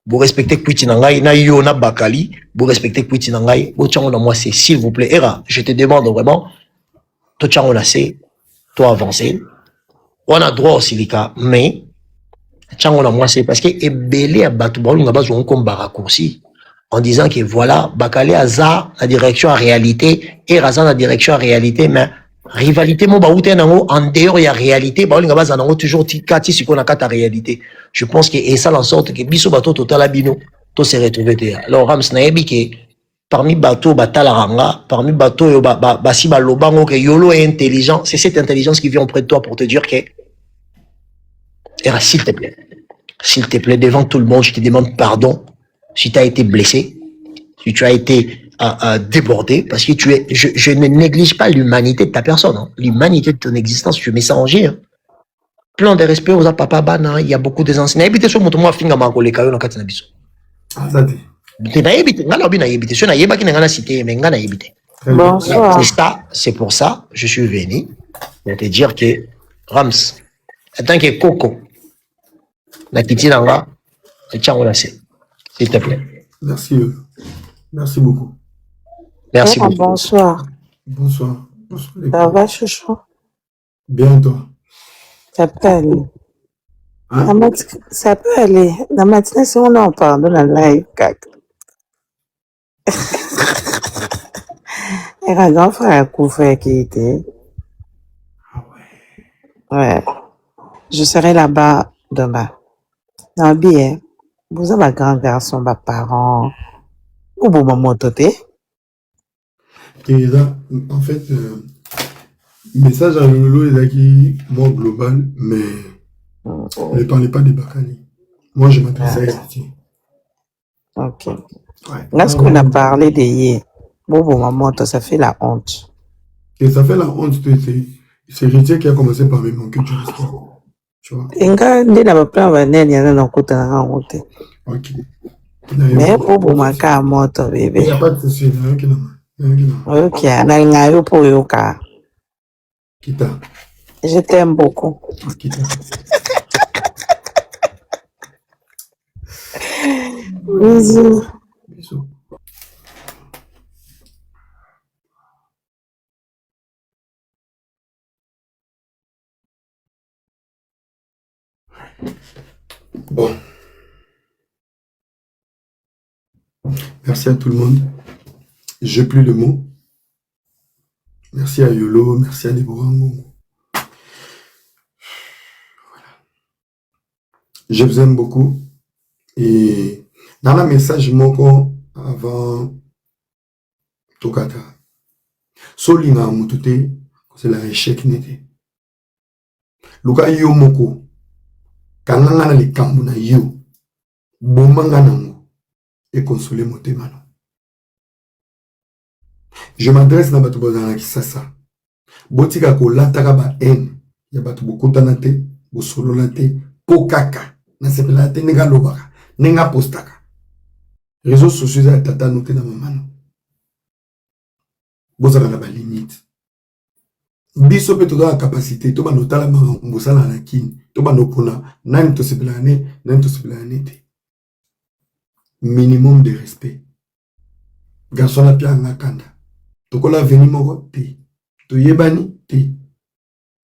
vous respectez Kwiti Nangai, na yo na Bakali, vous respectez Kwiti Nangai, vous tchango na moi c'est s'il vous plaît, Era, je te demande vraiment, toi tchango na c'est, toi avancer, on a droit au silica, mais, tchango na moi c'est parce que ebele à Batoubaou, on a besoin comme raccourci, en disant que voilà, Bakali Aza, la direction en réalité, Era Aza, la direction en réalité, mais, rivalité, mon baoute en dehors, il y a réalité, bah, on a toujours kati si qu'on a kata réalité. Je pense que, et ça, en sorte que, biso bateau total abino, tout s'est retrouvé. Alors, Rams naebi que, parmi bateau, batalaranga, parmi bateau, basi balobango, que yolo est intelligent, c'est cette intelligence qui vient auprès de toi pour te dire que, Era, s'il te plaît, devant tout le monde, je te demande pardon si tu as été blessé, si tu as été débordé, parce que je ne néglige pas l'humanité de ta personne, hein. L'humanité de ton existence, je mets ça en jeu. Hein. Plan de respect aux papa bana, il y a beaucoup des anciens. Habité sur mon toit, finga mango les cailloux dans quatre nabiso. Ah, ça dit. Tu n'as habité, ngala bien habité. Si on a yéba qui n'a pas cité, mais ngala habité. Bonsoir. C'est pour ça, je suis venu pour te dire que Rams, en tant que Coco, la kitty nanga, le tchango s'il te plaît. Merci. Merci beaucoup. Merci beaucoup. Bonsoir. Bonsoir. Ça va, chouchou? Bien, toi. Ça peut aller. Hein? Ça peut aller. La matinée, si on en parle de la live, cac. Et un grand frère a couvert qui était. Ah ouais. Ouais. Je serai là-bas demain. Non, bien. Vous avez un grand garçon, mes parents. Ou bon, maman, toté. Et là, en fait, message à Lolo est qui moi global, mais ne parlez pas des Bakali. Moi, je m'adresse à Estiti. Ok. Ouais. Là, ce qu'on a parlé de hier, bon, maman, ça fait la honte. Et ça fait la honte, c'est Ritier qui a commencé par me manquer du respect. Tu vois? Et quand on a plein de il y en a un côté à honte. Ok. Mais pour ma cas, moi, bébé. Il n'y a pas de souci, il y a rien qui n'a. Ok, on a pour Yoka. Kita. Je t'aime beaucoup. Kita. Bisous. Bisous. Bon. Merci à tout le monde. J'ai plus de mots. Merci à Yolo, merci à Deborah Ngongo. Je vous aime beaucoup. Et dans le message, moko avant Tokata, Solinga Mutute, c'est la échec n'était. Luka yo moko, kananga na likambu na yo, bomanga nango, et consoler motemano. Je m'adresse na bato bozana kisasa. Botika ko lataka ba haine, ya bato bokutana te, bosolola te, pokaka, na sepela te nega lobaka, nenga postaka. Réseaux sociaux za tata note na mamano. Bozana na ba limite. Biso pe toza capacité to ba notala mbosala na kini, to ba nopona nani to sepela ne te. Minimum de respect. Garçon la pia ngakanda. Tokola veni moko te. To yebani te.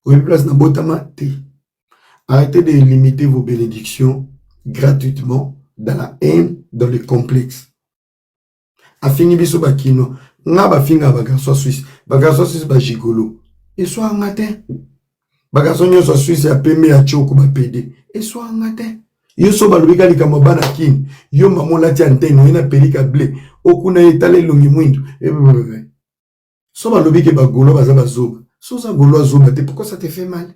Oye place na botama te. Arrêtez de limiter vos bénédictions gratuitement dans la haine, dans le complexe. Afini biso bakino, nga ba finga ba garçon suisse ba gigolo. Et soit en matin. Ba garçon nyo suisse ya pembe ya choko ba pede. Et soit en matin. Yo so ba lubika likamaba na kin. Yo mamola ti antenne ina pelika blé. Okuna etale longi mwindu. So ba lubike ba golo ba za ba zoba. So za golo zoba te, pourquoi ça te fait mal?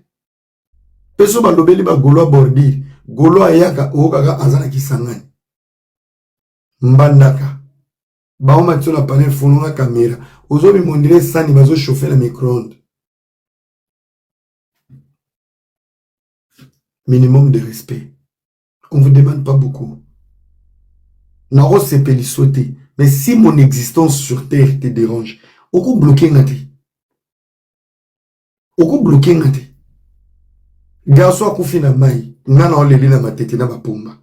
Peso ba lobeli ba golo bordir. Golo ayaka okaka azana kisangani. Mbandaka. Ba oma tso na panel fono na caméra. Ozobi mondire sani bazo chauffer la micro-ondes. Minimum de respect. On ne vous demande pas beaucoup. Naro sepeli sauter. Mais si mon existence sur terre te dérange, oko bloqué ngati. Oko bloqué ngati. Garçon akufi na mai, ngana oleli na matete na bapomba.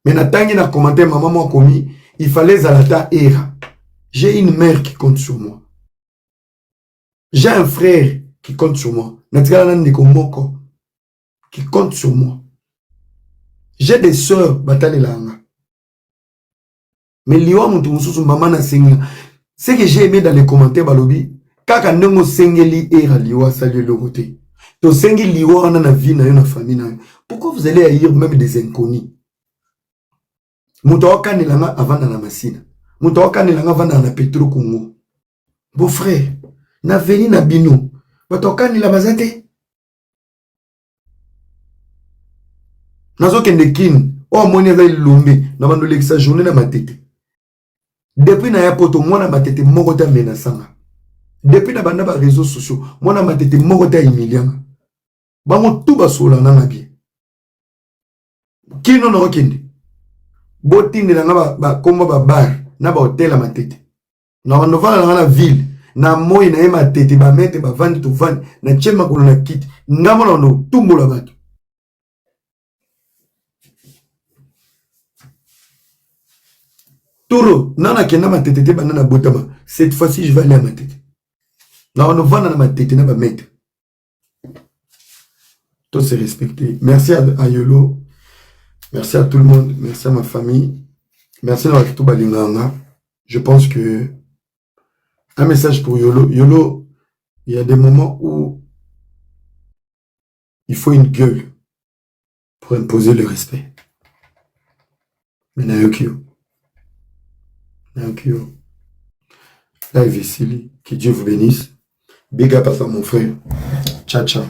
Mais na tangi na commentaire maman moi commis, il fallait zalata era. J'ai une mère qui compte sur moi. J'ai un frère qui compte sur moi. Natikala na ndeko moko qui compte sur moi. J'ai des sœurs batale langa. Mais liwa mutu mususu maman na senga. Ce que j'ai aimé dans les commentaires balobi, kaka ndongo sengeli era liwa salut le côté. To sengi liwa na vie na yo na famille na. Pourquoi vous allez haïr même des inconnus? Mutu okanelanga avant na masina. Mutu okanelanga avant na Petro Congo. Beau frère, na veni na bino. Bato okanela bazate. Nazo kende kin, o moni za ilumbi, na bando lekisa journée na matete. Depuis na ya poto mwana matete moko ta menasanga. Depuis na banda ba réseaux sociaux, mwana matete moko ta humilianga. Bango tout basola na bien. Kino no kende. Botinde na ba komba ba bar, na ba hotel matete. Na bando vala na ville, na moyi na ema tete ba mete ba vandi to vandi, na chema ko na kit. Ngamo no tumbola bato. Toro, nana kenda ma tete banana botama. Cette fois-ci, je vais aller à ma tête. Non, on va dans ma tête, na ba mettre. Tout c'est respecté. Merci à Yolo. Merci à tout le monde. Merci à ma famille. Merci à tout balinganga. Je pense que un message pour Yolo. Yolo, il y a des moments où il faut une gueule pour imposer le respect. Mais Nayokyo. Nayokyo. Là, Vesili. Que Dieu vous bénisse. Big up à toi, mon frère. Ciao, ciao.